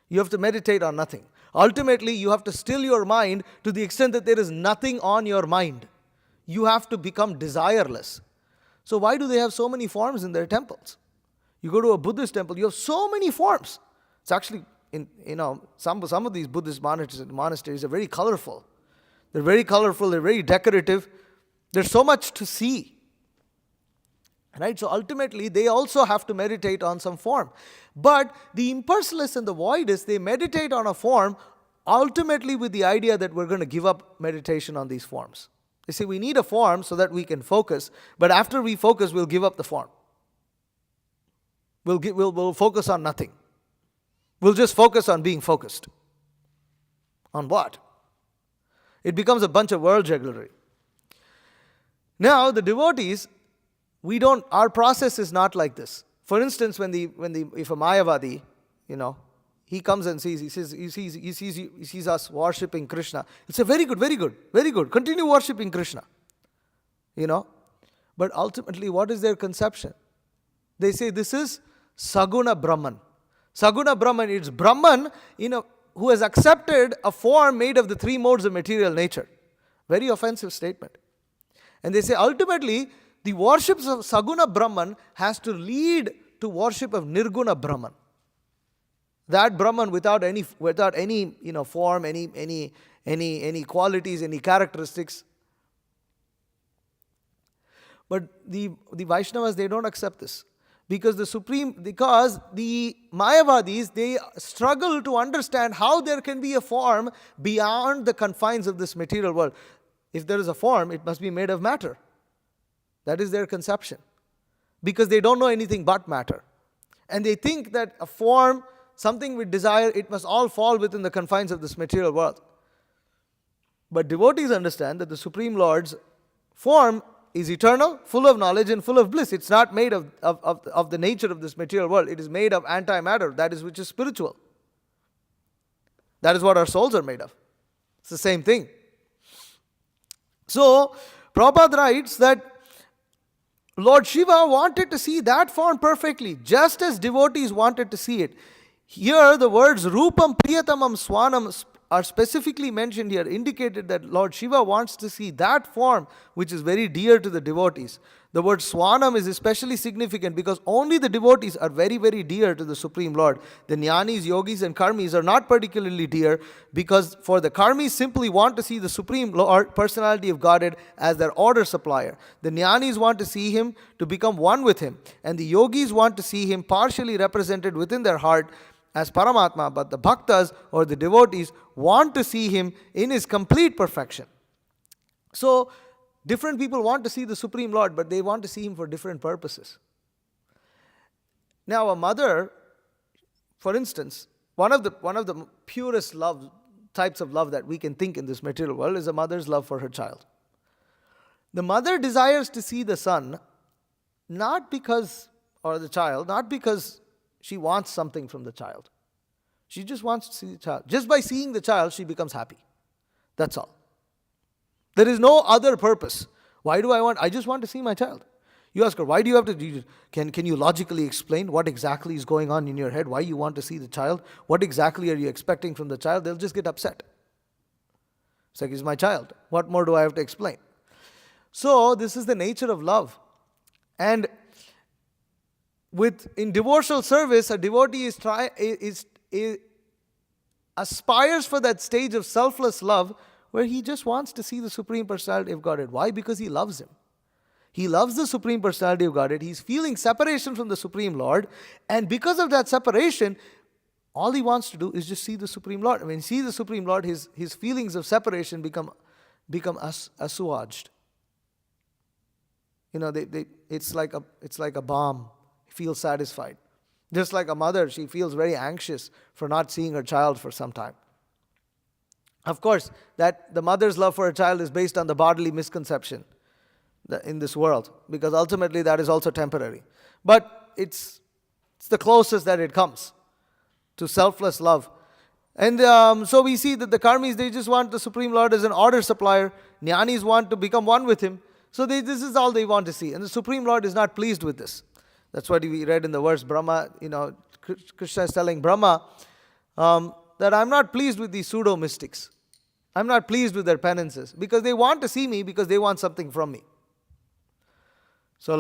You have to meditate on nothing. Ultimately, you have to still your mind to the extent that there is nothing on your mind. You have to become desireless. So why do they have so many forms in their temples? You go to a Buddhist temple, you have so many forms. It's actually, some of these Buddhist monasteries are very colorful. They're very colorful, they're very decorative. There's so much to see. Right? So ultimately, they also have to meditate on some form. But the impersonalists and the voidists, they meditate on a form ultimately with the idea that we're going to give up meditation on these forms. They say we need a form so that we can focus, but after we focus, we'll give up the form. We'll focus on nothing. We'll just focus on being focused. On what? It becomes a bunch of world jugglery. Now, the devotees, our process is not like this. For instance, if a Mayavadi, he comes and sees, he sees us worshipping Krishna. He'll say, very good, very good, very good. Continue worshipping Krishna. But ultimately, what is their conception? They say this is Saguna Brahman. Saguna Brahman, it's Brahman, who has accepted a form made of the three modes of material nature. Very offensive statement. And they say ultimately, the worship of Saguna Brahman has to lead to worship of Nirguna Brahman. That Brahman without any form, any qualities, any characteristics. But the Vaishnavas, they don't accept this. Because the Mayavadis, they struggle to understand how there can be a form beyond the confines of this material world. If there is a form, it must be made of matter. That is their conception. Because they don't know anything but matter. And they think that a form, something with desire, it must all fall within the confines of this material world. But devotees understand that the Supreme Lord's form is eternal, full of knowledge and full of bliss. It's not made of the nature of this material world. It is made of antimatter, that is which is spiritual. That is what our souls are made of. It's the same thing. So, Prabhupada writes that Lord Shiva wanted to see that form perfectly, just as devotees wanted to see it. Here, the words Rupam Priyatamam Swanam are specifically mentioned here, indicated that Lord Shiva wants to see that form which is very dear to the devotees. The word Swanam is especially significant because only the devotees are very, very dear to the Supreme Lord. The Jnanis, Yogis and Karmis are not particularly dear because for the Karmis simply want to see the Supreme Lord, personality of Godhead, as their order supplier. The Jnanis want to see Him to become one with Him, and the Yogis want to see Him partially represented within their heart as Paramatma, but the Bhaktas or the devotees want to see Him in His complete perfection. So, different people want to see the Supreme Lord, but they want to see Him for different purposes. Now, a mother, for instance, one of the purest types of love that we can think in this material world is a mother's love for her child. The mother desires to see the son, or the child, not because she wants something from the child. She just wants to see the child. Just by seeing the child, she becomes happy. That's all. There is no other purpose. Why do I just want to see my child. You ask her, why do you have to, can you logically explain what exactly is going on in your head? Why you want to see the child? What exactly are you expecting from the child? They'll just get upset. It's like, he's my child. What more do I have to explain? So, this is the nature of love. And in devotional service, a devotee aspires for that stage of selfless love where he just wants to see the Supreme Personality of Godhead. Why? Because he loves Him. He loves the Supreme Personality of Godhead. He's feeling separation from the Supreme Lord. And because of that separation, all he wants to do is just see the Supreme Lord. When he sees the Supreme Lord, his feelings of separation become assuaged. It's like a balm. Feels satisfied. Just like a mother, she feels very anxious for not seeing her child for some time. Of course, that the mother's love for her child is based on the bodily misconception in this world, because ultimately that is also temporary. But it's the closest that it comes to selfless love. And so we see that the Karmis, they just want the Supreme Lord as an order supplier. Jnanis want to become one with Him. So this is all they want to see. And the Supreme Lord is not pleased with this. That's what we read in the verse, Brahma, Krishna is telling Brahma that I'm not pleased with these pseudo-mystics. I'm not pleased with their penances because they want to see me because they want something from me. So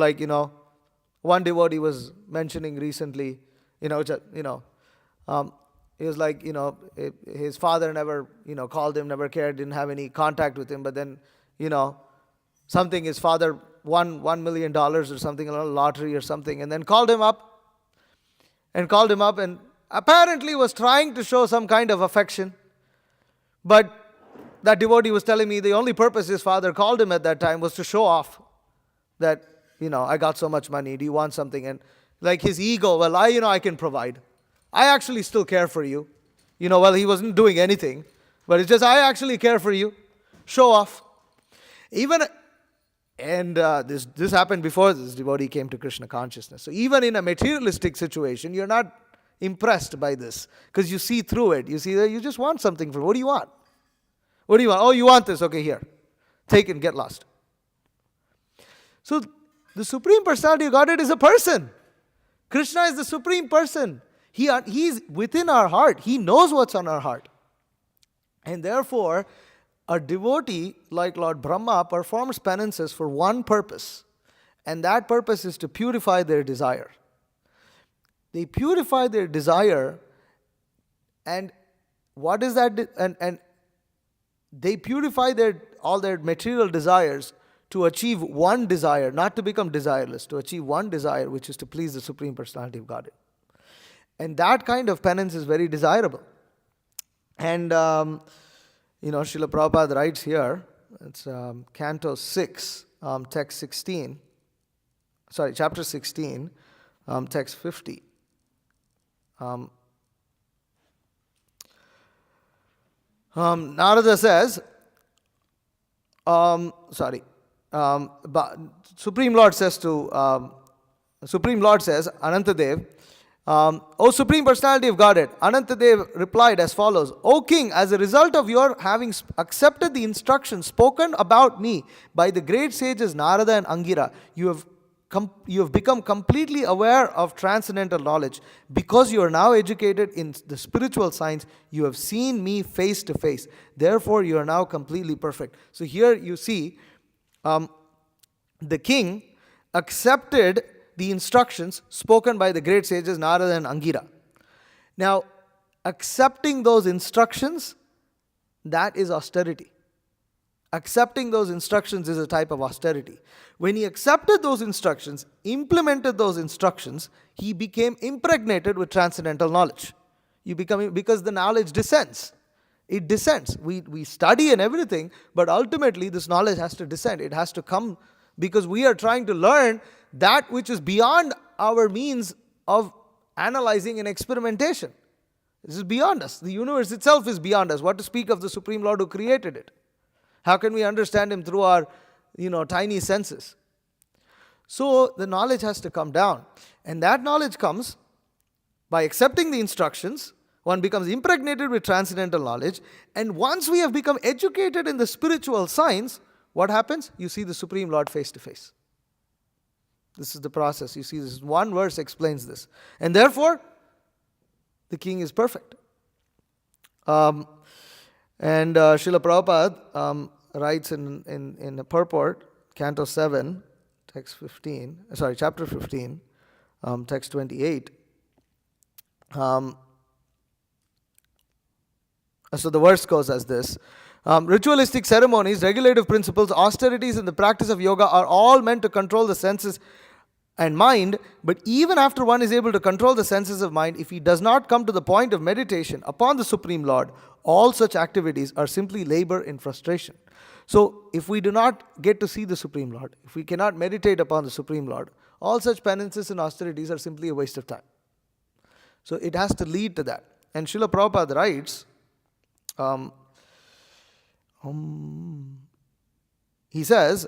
one devotee was mentioning recently, he was like, his father never, called him, never cared, didn't have any contact with him, but then, something his father won $1 million or something, a lottery or something, and then called him up and apparently was trying to show some kind of affection. But that devotee was telling me the only purpose his father called him at that time was to show off that, I got so much money, do you want something? And like his ego, well, I can provide. I actually still care for you. He wasn't doing anything, but it's just, I actually care for you. show off. Even and this happened before this devotee came to Krishna consciousness. So even in a materialistic situation, you're not impressed by this because you see through it. You see that you just want something from. What do you want? What do you want? Oh, you want this? Okay, here, take it, get lost. So the Supreme Personality of Godhead is a person. Krishna is the Supreme Person. He's within our heart. He knows what's on our heart. And therefore, a devotee like Lord Brahma performs penances for one purpose. And that purpose is to purify their desire. They purify their desire. And what is that? And they purify all their material desires to achieve one desire, not to become desireless, to achieve one desire, which is to please the Supreme Personality of Godhead. And that kind of penance is very desirable. And, Srila Prabhupada writes here, it's Canto 6, text 16, chapter 16, text 50. Narada says, but Supreme Lord says, Anantadev, O Supreme Personality of Godhead, Anantadev replied as follows: O King, as a result of your having accepted the instructions spoken about me by the great sages Narada and Angira, you have become completely aware of transcendental knowledge. Because you are now educated in the spiritual science, you have seen me face to face. Therefore, you are now completely perfect. So here you see, the king accepted the instructions spoken by the great sages Narada and Angira. Now, accepting those instructions, that is austerity. Accepting those instructions is a type of austerity. When he accepted those instructions, implemented those instructions, he became impregnated with transcendental knowledge. Because the knowledge descends. It descends. We study and everything, but ultimately this knowledge has to descend. It has to come because we are trying to learn that which is beyond our means of analyzing and experimentation. This is beyond us. The universe itself is beyond us. What to speak of the Supreme Lord who created it? How can we understand Him through our, tiny senses? So the knowledge has to come down. And that knowledge comes by accepting the instructions. One becomes impregnated with transcendental knowledge. And once we have become educated in the spiritual science, what happens? You see the Supreme Lord face to face. This is the process. You see, this one verse explains this. And therefore, the king is perfect. And Srila Prabhupada writes in the purport, Canto 7, text 15, chapter 15, text 28. So the verse goes as this. Ritualistic ceremonies, regulative principles, austerities, and the practice of yoga are all meant to control the senses and mind, but even after one is able to control the senses of mind, if he does not come to the point of meditation upon the Supreme Lord, all such activities are simply labor in frustration. So, if we do not get to see the Supreme Lord, if we cannot meditate upon the Supreme Lord, all such penances and austerities are simply a waste of time. So, it has to lead to that. And Srila Prabhupada writes, he says,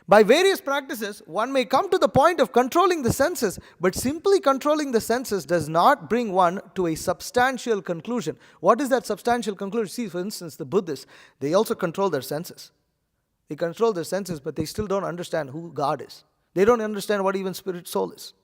by various practices, one may come to the point of controlling the senses, but simply controlling the senses does not bring one to a substantial conclusion. What is that substantial conclusion? See, for instance, the Buddhists, they also control their senses. They control their senses, but they still don't understand who God is. They don't understand what even spirit soul is.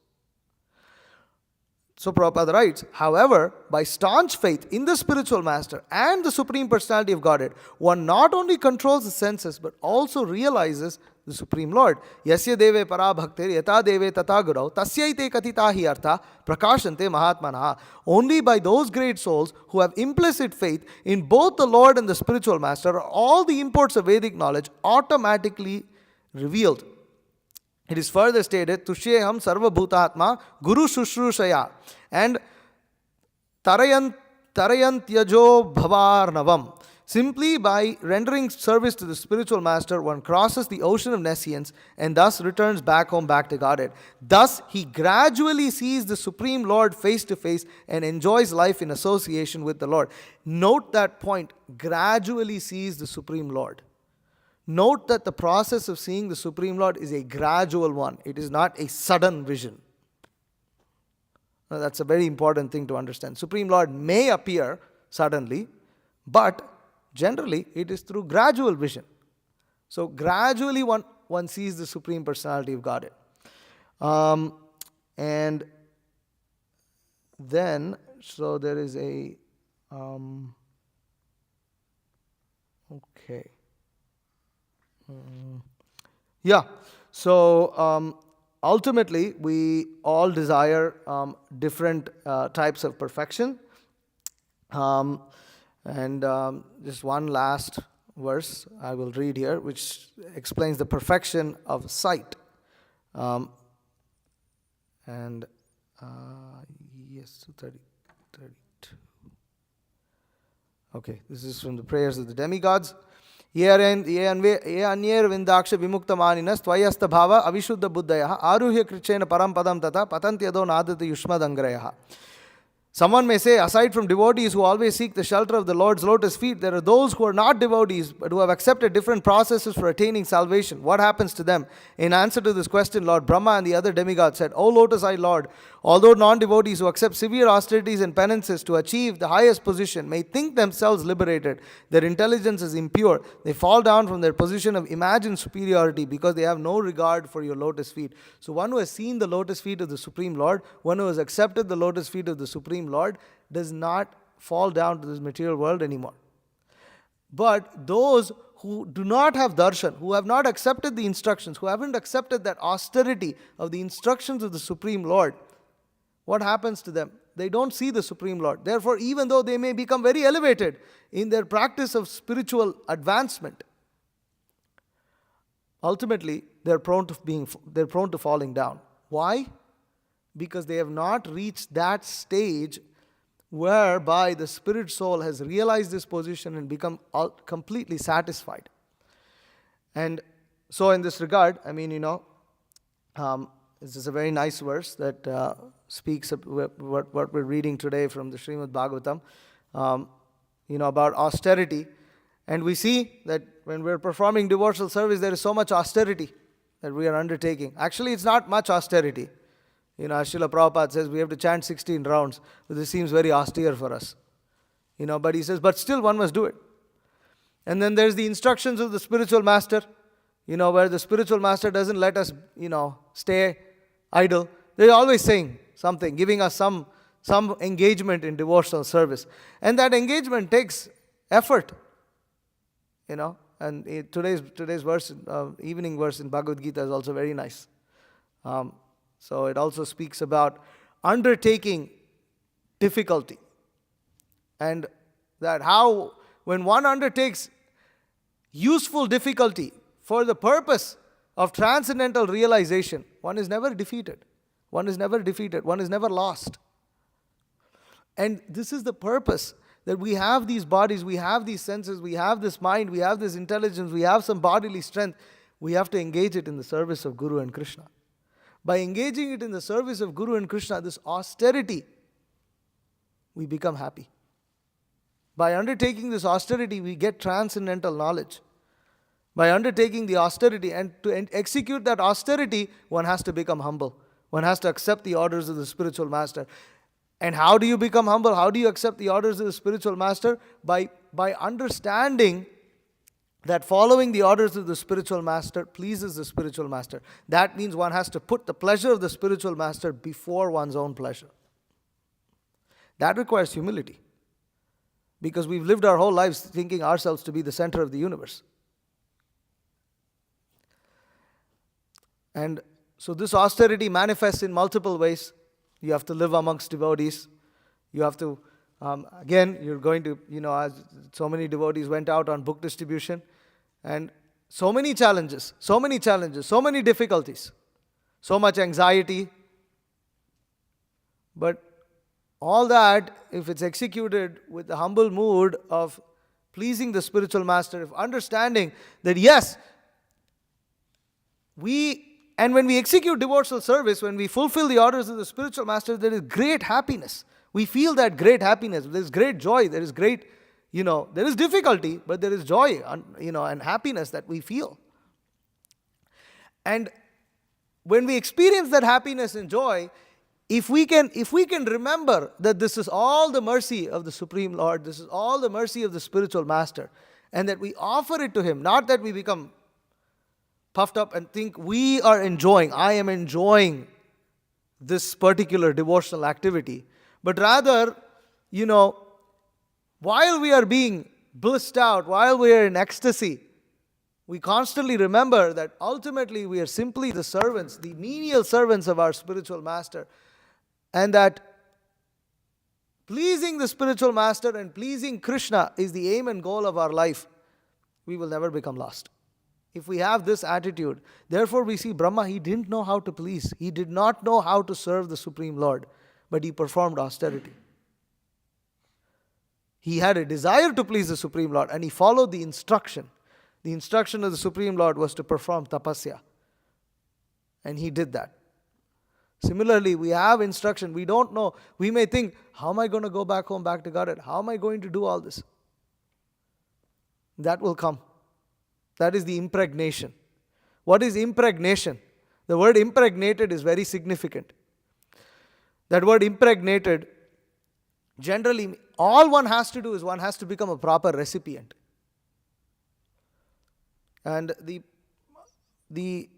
So Prabhupada writes, however, by staunch faith in the spiritual master and the Supreme Personality of Godhead, one not only controls the senses, but also realizes the Supreme Lord. Yasya deve para bhaktir yata deve tata gurau tasyaite katita hi artha prakashante mahatmanaha. Only by those great souls who have implicit faith in both the Lord and the spiritual master are all the imports of Vedic knowledge automatically revealed. It is further stated, Tushyeham sarva bhutatma guru shushrushaya and tarayantyajo bhavarnavam. Simply by rendering service to the spiritual master, one crosses the ocean of nescience and thus returns back home, back to Godhead. Thus, he gradually sees the Supreme Lord face to face and enjoys life in association with the Lord. Note that point, gradually sees the Supreme Lord. Note that the process of seeing the Supreme Lord is a gradual one. It is not a sudden vision. Now, that's a very important thing to understand. Supreme Lord may appear suddenly, but generally, it is through gradual vision. So gradually one sees the Supreme Personality of Godhead. And then, so there is a, okay. Yeah, so ultimately, we all desire different types of perfection. And just one last verse I will read here, which explains the perfection of sight. Yes, 32. Okay, this is from the prayers of the demigods. Ye anyer vindaksha vimukta maninas tvayasta bhava avishuddha buddhayaha aruhya krichena param padam tata patantyado nadati yushmadangrayaha. Someone may say, aside from devotees who always seek the shelter of the Lord's lotus feet, there are those who are not devotees but who have accepted different processes for attaining salvation. What happens to them? In answer to this question, Lord Brahma and the other demigods said, O lotus-eyed Lord, although non-devotees who accept severe austerities and penances to achieve the highest position may think themselves liberated, their intelligence is impure, they fall down from their position of imagined superiority because they have no regard for your lotus feet. So one who has seen the lotus feet of the Supreme Lord, one who has accepted the lotus feet of the Supreme Lord, does not fall down to this material world anymore. But those who do not have darshan, who have not accepted the instructions, who haven't accepted that austerity of the instructions of the Supreme Lord, what happens to them? They don't see the Supreme Lord. Therefore, even though they may become very elevated in their practice of spiritual advancement, ultimately they're prone to falling down. Why? Because they have not reached that stage whereby the spirit soul has realized this position and become completely satisfied. And so in this regard, this is a very nice verse that speaks of what we're reading today from the Srimad Bhagavatam, about austerity. And we see that when we're performing devotional service, there is so much austerity that we are undertaking. Actually, it's not much austerity. As Srila Prabhupada says, we have to chant 16 rounds. But this seems very austere for us. But he says, but still one must do it. And then there's the instructions of the spiritual master, where the spiritual master doesn't let us, stay idle. They're always saying something, giving us some engagement in devotional service. And that engagement takes effort, And today's verse, evening verse in Bhagavad Gita is also very nice. So it also speaks about undertaking difficulty. And that how, when one undertakes useful difficulty for the purpose of transcendental realization, one is never defeated. One is never defeated. One is never lost. And this is the purpose, that we have these bodies, we have these senses, we have this mind, we have this intelligence, we have some bodily strength. We have to engage it in the service of Guru and Krishna. By engaging it in the service of Guru and Krishna, this austerity, we become happy. By undertaking this austerity, we get transcendental knowledge. By undertaking the austerity, and to execute that austerity, one has to become humble. One has to accept the orders of the spiritual master. And how do you become humble? How do you accept the orders of the spiritual master? By understanding that following the orders of the spiritual master pleases the spiritual master. That means one has to put the pleasure of the spiritual master before one's own pleasure. That requires humility. Because we've lived our whole lives thinking ourselves to be the center of the universe. And so this austerity manifests in multiple ways. You have to live amongst devotees. You have to, you're going to, as so many devotees went out on book distribution, and so many challenges, so many difficulties, so much anxiety. But all that, if it's executed with the humble mood of pleasing the spiritual master, if understanding that yes, and when we execute devotional service, when we fulfill the orders of the spiritual master, there is great happiness. We feel that great happiness. There is great joy. There is great, there is difficulty, but there is joy, and happiness that we feel. And when we experience that happiness and joy, if we can remember that this is all the mercy of the Supreme Lord, this is all the mercy of the spiritual master, and that we offer it to him, not that we become puffed up and think I am enjoying this particular devotional activity, but rather, while we are being blissed out, while we are in ecstasy, we constantly remember that ultimately we are simply the servants, the menial servants of our spiritual master, and that pleasing the spiritual master and pleasing Krishna is the aim and goal of our life. We will never become lost if we have this attitude. Therefore, we see Brahma, he didn't know how to please. He did not know how to serve the Supreme Lord, but he performed austerity. He had a desire to please the Supreme Lord, and he followed the instruction. The instruction of the Supreme Lord was to perform tapasya, and he did that. Similarly, we have instruction. We don't know. We may think, how am I going to go back home, back to Godhead? How am I going to do all this? That will come. That is the impregnation. What is impregnation? The word impregnated is very significant. That word impregnated, generally, all one has to do is one has to become a proper recipient. And the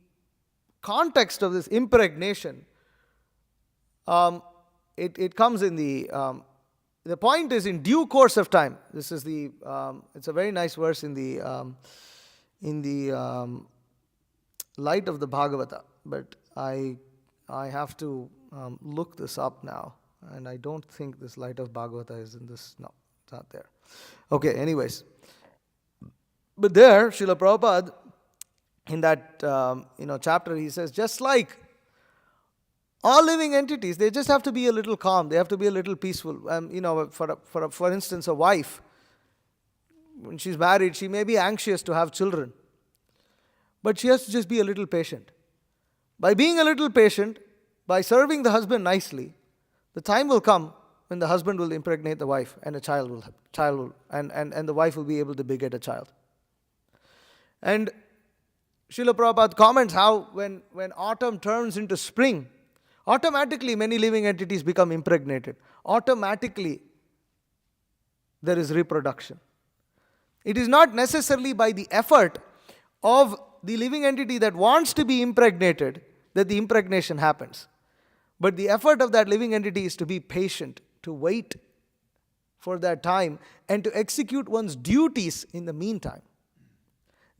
context of this impregnation, it comes in the point is in due course of time. This is it's a very nice verse in the light of the Bhagavata, but I have to look this up now, and I don't think this light of Bhagavata is in this. No, it's not there. Okay, anyways. But there, Srila Prabhupada, in that chapter, he says, just like all living entities, they just have to be a little calm. They have to be a little peaceful. For instance, a wife, when she's married, she may be anxious to have children, but she has to just be a little patient. By being a little patient, by serving the husband nicely, the time will come when the husband will impregnate the wife, and a child will and the wife will be able to beget a child. And Srila Prabhupada comments how when autumn turns into spring, automatically many living entities become impregnated. Automatically there is reproduction. It is not necessarily by the effort of the living entity that wants to be impregnated that the impregnation happens. But the effort of that living entity is to be patient, to wait for that time, and to execute one's duties in the meantime.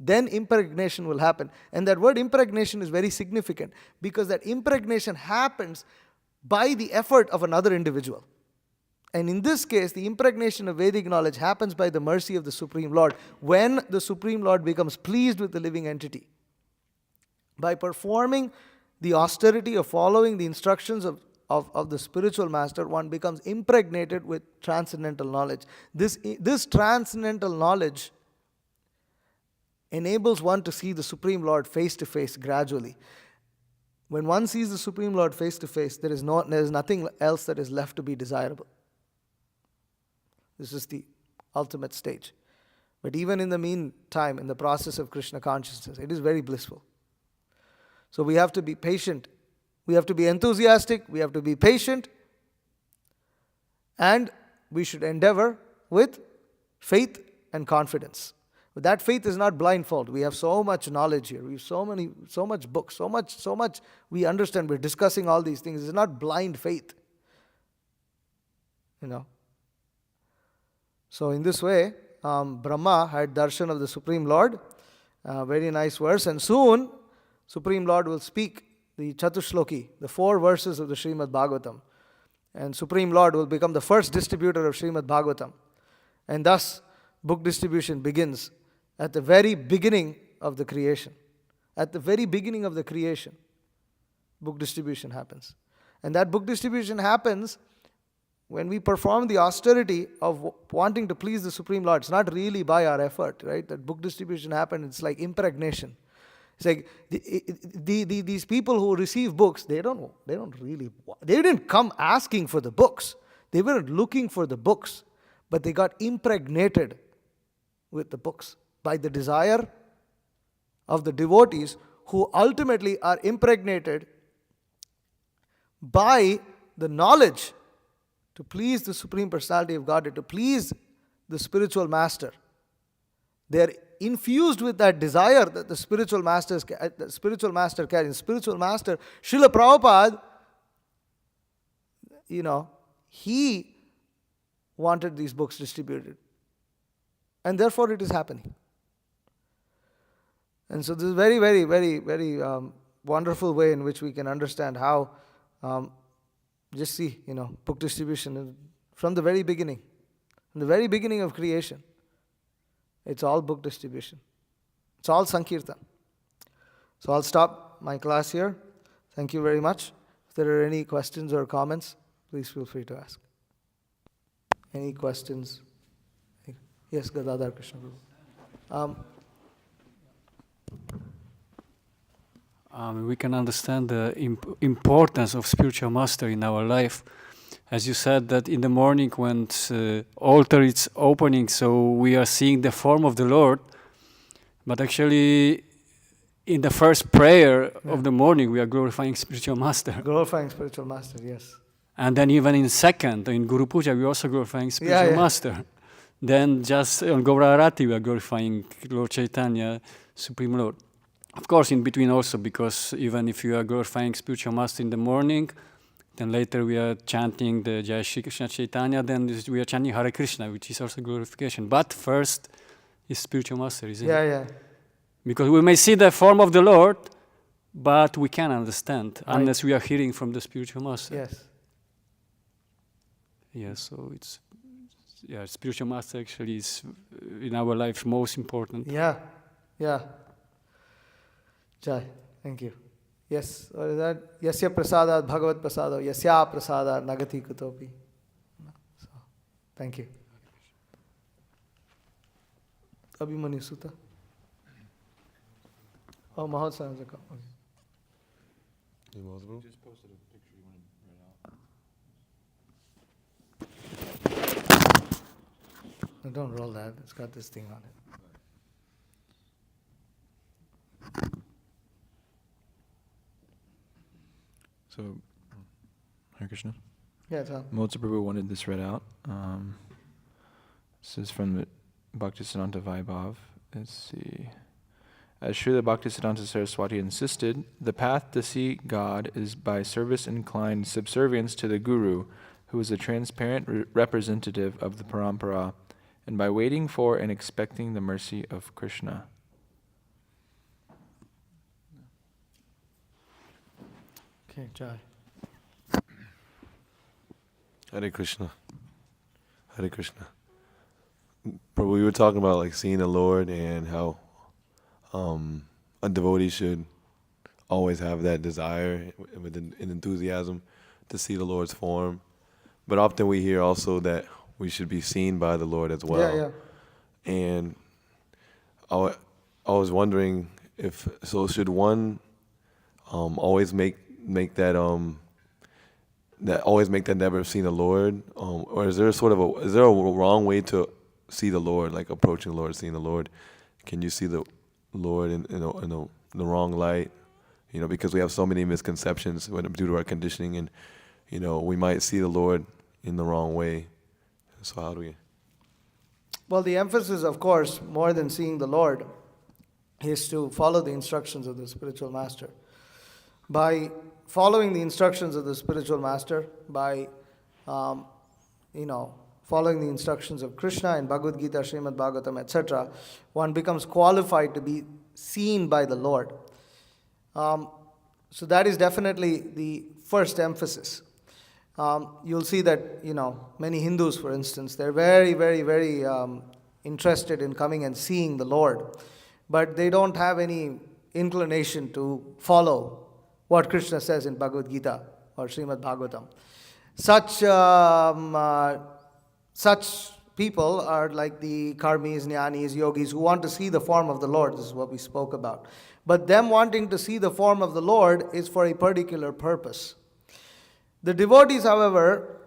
Then impregnation will happen. And that word impregnation is very significant because that impregnation happens by the effort of another individual. And in this case, the impregnation of Vedic knowledge happens by the mercy of the Supreme Lord when the Supreme Lord becomes pleased with the living entity. By performing the austerity of following the instructions of the spiritual master, one becomes impregnated with transcendental knowledge. This transcendental knowledge enables one to see the Supreme Lord face to face gradually. When one sees the Supreme Lord face to face, there is nothing else that is left to be desirable. This is the ultimate stage. But even in the meantime, in the process of Krishna consciousness, it is very blissful. So we have to be patient. We have to be enthusiastic. We have to be patient. And we should endeavor with faith and confidence. But that faith is not blindfold. We have so much knowledge here. We have so much books, so much we understand. We're discussing all these things. It's not blind faith. So in this way, Brahma had darshan of the Supreme Lord. Very nice verse. And soon, Supreme Lord will speak the Chatushloki, the 4 verses of the Srimad Bhagavatam. And Supreme Lord will become the first distributor of Srimad Bhagavatam. And thus, book distribution begins at the very beginning of the creation. At the very beginning of the creation, book distribution happens. And that book distribution happens when we perform the austerity of wanting to please the Supreme Lord, it's not really by our effort, right? That book distribution happened, it's like impregnation. It's like these people who receive books, they didn't come asking for the books. They weren't looking for the books, but they got impregnated with the books by the desire of the devotees, who ultimately are impregnated by the knowledge to please the Supreme Personality of Godhead, to please the spiritual master. They are infused with that desire that the spiritual master carries. Spiritual master, Srila Prabhupada, he wanted these books distributed. And therefore it is happening. And so this is very, very, very, very wonderful way in which we can understand how, just see, book distribution from the very beginning. From the very beginning of creation. It's all book distribution. It's all Sankirtan. So I'll stop my class here. Thank you very much. If there are any questions or comments, please feel free to ask. Any questions? Yes, Gadadhar Krishna Prabhu. We can understand the importance of spiritual master in our life. As you said, that in the morning when the altar is opening, so we are seeing the form of the Lord, but actually in the first prayer of the morning, we are glorifying spiritual master. Glorifying spiritual master, yes. And then even in second, in Guru Puja, we are also glorifying spiritual master. Then just on Gaura Arati, we are glorifying Lord Chaitanya, Supreme Lord. Of course, in between also, because even if you are glorifying spiritual master in the morning, then later we are chanting the Jai Shri Krishna Chaitanya, then we are chanting Hare Krishna, which is also glorification. But first is spiritual master, isn't it? Yeah. Because we may see the form of the Lord, but we can't understand unless we are hearing from the spiritual master. Yes. Yeah, so spiritual master actually is in our life most important. Yeah. Jai, thank you. Yes, what is that? Yasya prasadat bhagavat prasado, yasya prasadat nagati kutopi. So, thank you. Abhimanyu Sutta. Oh, Mahotsav has a call. Okay. Just posted a picture you want to read out. No, don't roll that. It's got this thing on it. So, Hare Krishna. Yeah, Tom. Motsa Prabhu wanted this read out. This is from the Bhaktisiddhanta Vaibhav. Let's see. As Srila Bhaktisiddhanta Saraswati insisted, the path to see God is by service-inclined subservience to the Guru, who is a transparent representative of the Parampara, and by waiting for and expecting the mercy of Krishna. Okay, Jai. Hare Krishna. Hare Krishna. Prabhu, we were talking about like seeing the Lord and how a devotee should always have that desire with an enthusiasm to see the Lord's form. But often we hear also that we should be seen by the Lord as well. Yeah. And I was wondering should one always make that never seen the Lord, or is there a wrong way to see the Lord, like approaching the Lord, seeing the Lord? Can you see the Lord in the wrong light? Because we have so many misconceptions due to our conditioning, and we might see the Lord in the wrong way. So how do we? Well, the emphasis, of course, more than seeing the Lord, is to follow the instructions of the spiritual master. By following the instructions of the spiritual master, by following the instructions of Krishna in Bhagavad Gita, Srimad Bhagavatam, etc., one becomes qualified to be seen by the Lord. So that is definitely the first emphasis. You'll see that, many Hindus, for instance, they're very, very, very interested in coming and seeing the Lord, but they don't have any inclination to follow what Krishna says in Bhagavad Gita or Srimad Bhagavatam. Such such people are like the karmis, jnanis, yogis who want to see the form of the Lord. This is what we spoke about. But them wanting to see the form of the Lord is for a particular purpose. The devotees, however,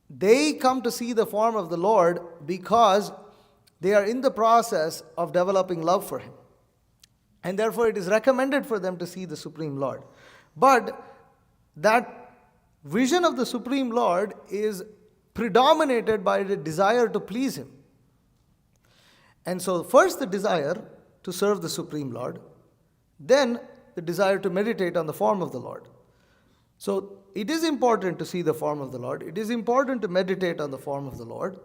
they come to see the form of the Lord because they are in the process of developing love for Him. And therefore it is recommended for them to see the Supreme Lord. But that vision of the Supreme Lord is predominated by the desire to please Him. And so first the desire to serve the Supreme Lord, then the desire to meditate on the form of the Lord. So it is important to see the form of the Lord. It is important to meditate on the form of the Lord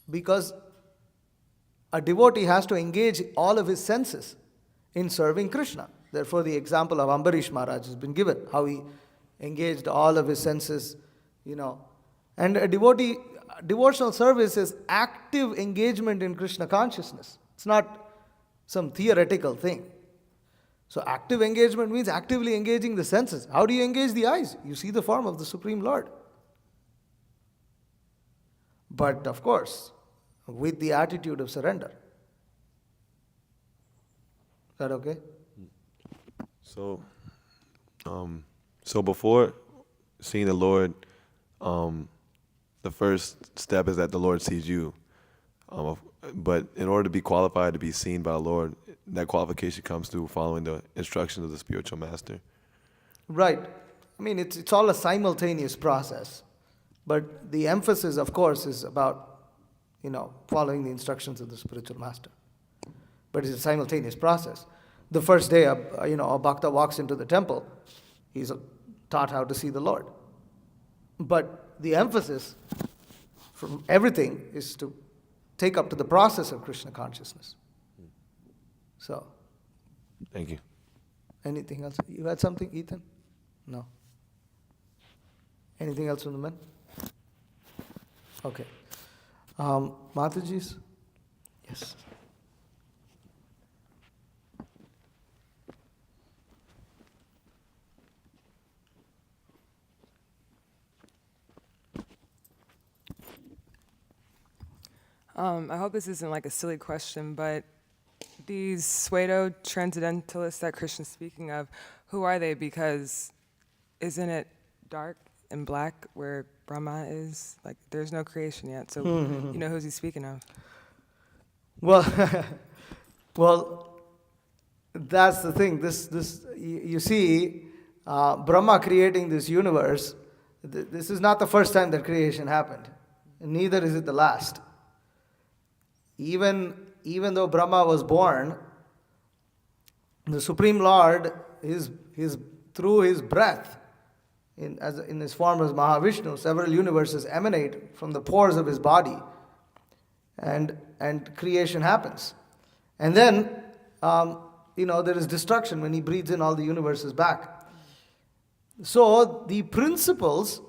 because a devotee has to engage all of his senses in serving Krishna. Therefore the example of Ambarish Maharaj has been given, how he engaged all of his senses, And a devotional service is active engagement in Krishna consciousness. It's not some theoretical thing. So active engagement means actively engaging the senses. How do you engage the eyes? You see the form of the Supreme Lord. But of course, with the attitude of surrender. Is that okay? So before seeing the Lord, the first step is that the Lord sees you. But in order to be qualified to be seen by the Lord, that qualification comes through following the instructions of the spiritual master. Right. I mean, it's all a simultaneous process. But the emphasis, of course, is about, following the instructions of the spiritual master. But it's a simultaneous process. The first day, a bhakta walks into the temple, he's taught how to see the Lord. But the emphasis from everything is to take up to the process of Krishna consciousness. So. Thank you. Anything else? You had something, Ethan? No. Anything else from the men? Okay. Mataji's? Yes. I hope this isn't like a silly question, but these pseudo transcendentalists that Krishna's speaking of, who are they? Because isn't it dark and black where Brahma is? Like, there's no creation yet, so you know who's he speaking of? Well, that's the thing. This you see, Brahma creating this universe. This is not the first time that creation happened, and neither is it the last. Even though Brahma was born, the Supreme Lord, through his breath, in his form as Mahavishnu, several universes emanate from the pores of his body, and creation happens. And then, there is destruction when he breathes in all the universes back. So the principles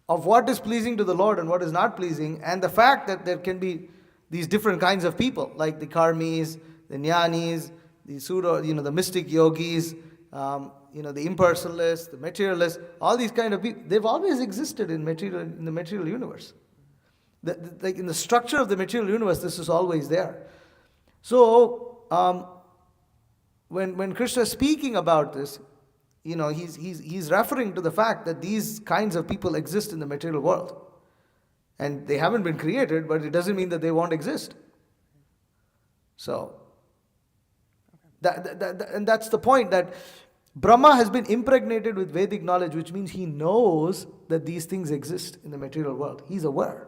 of what is pleasing to the Lord and what is not pleasing, and the fact that there can be these different kinds of people, like the karmis, the jnanis, the pseudo, the mystic yogis, the impersonalists, the materialists, all these kind of people, they've always existed in the material universe. Like in the structure of the material universe, this is always there. So, when Krishna is speaking about this, he's referring to the fact that these kinds of people exist in the material world. And they haven't been created, but it doesn't mean that they won't exist. So, and that's the point, that Brahma has been impregnated with Vedic knowledge, which means he knows that these things exist in the material world. He's aware.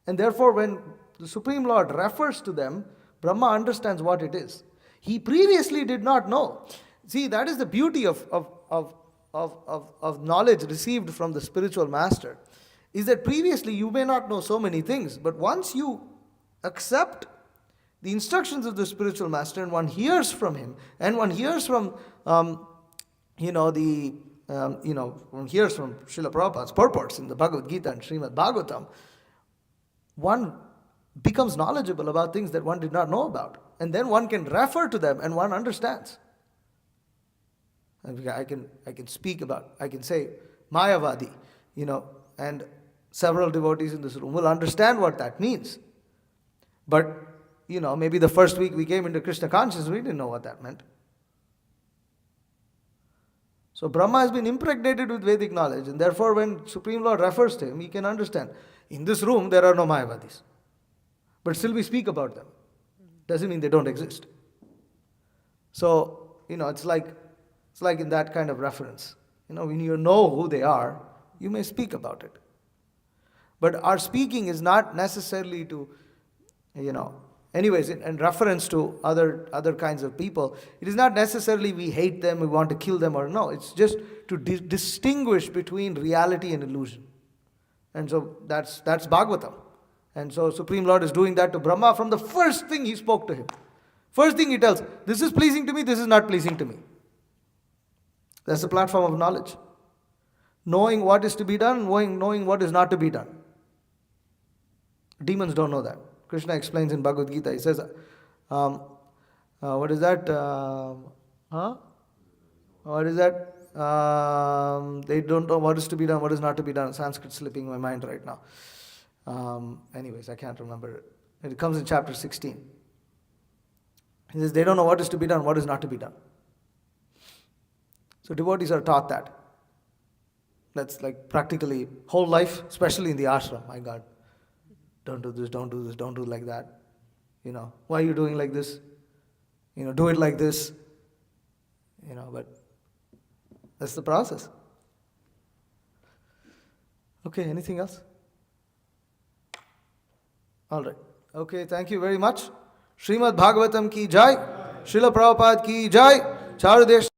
And therefore, when the Supreme Lord refers to them, Brahma understands what it is. He previously did not know. See, that is the beauty of knowledge received from the spiritual master, is that previously you may not know so many things, but once you accept the instructions of the spiritual master and one hears from him, and one hears from, one hears from Srila Prabhupada's purports in the Bhagavad Gita and Srimad Bhagavatam, one becomes knowledgeable about things that one did not know about. And then one can refer to them and one understands. I can speak about, I can say, Mayavadi. and several devotees in this room will understand what that means. But, maybe the first week we came into Krishna consciousness, we didn't know what that meant. So Brahma has been impregnated with Vedic knowledge, and therefore when Supreme Lord refers to him, he can understand. In this room, there are no Mayavadis. But still we speak about them. Doesn't mean they don't exist. So, it's like in that kind of reference. When you know who they are, you may speak about it. But our speaking is not necessarily to, anyways, in reference to other kinds of people, it is not necessarily we hate them, we want to kill them, or no. It's just to distinguish between reality and illusion. And so that's Bhagavatam. And so Supreme Lord is doing that to Brahma from the first thing he spoke to him. First thing he tells, this is pleasing to me, this is not pleasing to me. That's the platform of knowledge. Knowing what is to be done, knowing what is not to be done. Demons don't know that. Krishna explains in Bhagavad Gita, he says, what is that? What is that? They don't know what is to be done, what is not to be done. Sanskrit slipping my mind right now. Anyways, I can't remember it. It comes in chapter 16. He says, they don't know what is to be done, what is not to be done. So devotees are taught that. That's like practically whole life, especially in the ashram. My God, don't do this, don't do this, don't do it like that. Why are you doing like this? Do it like this. But that's the process. Okay, anything else? All right. Okay, thank you very much. Srimad Bhagavatam ki jai. Srila Prabhupada ki jai. Charu Desh.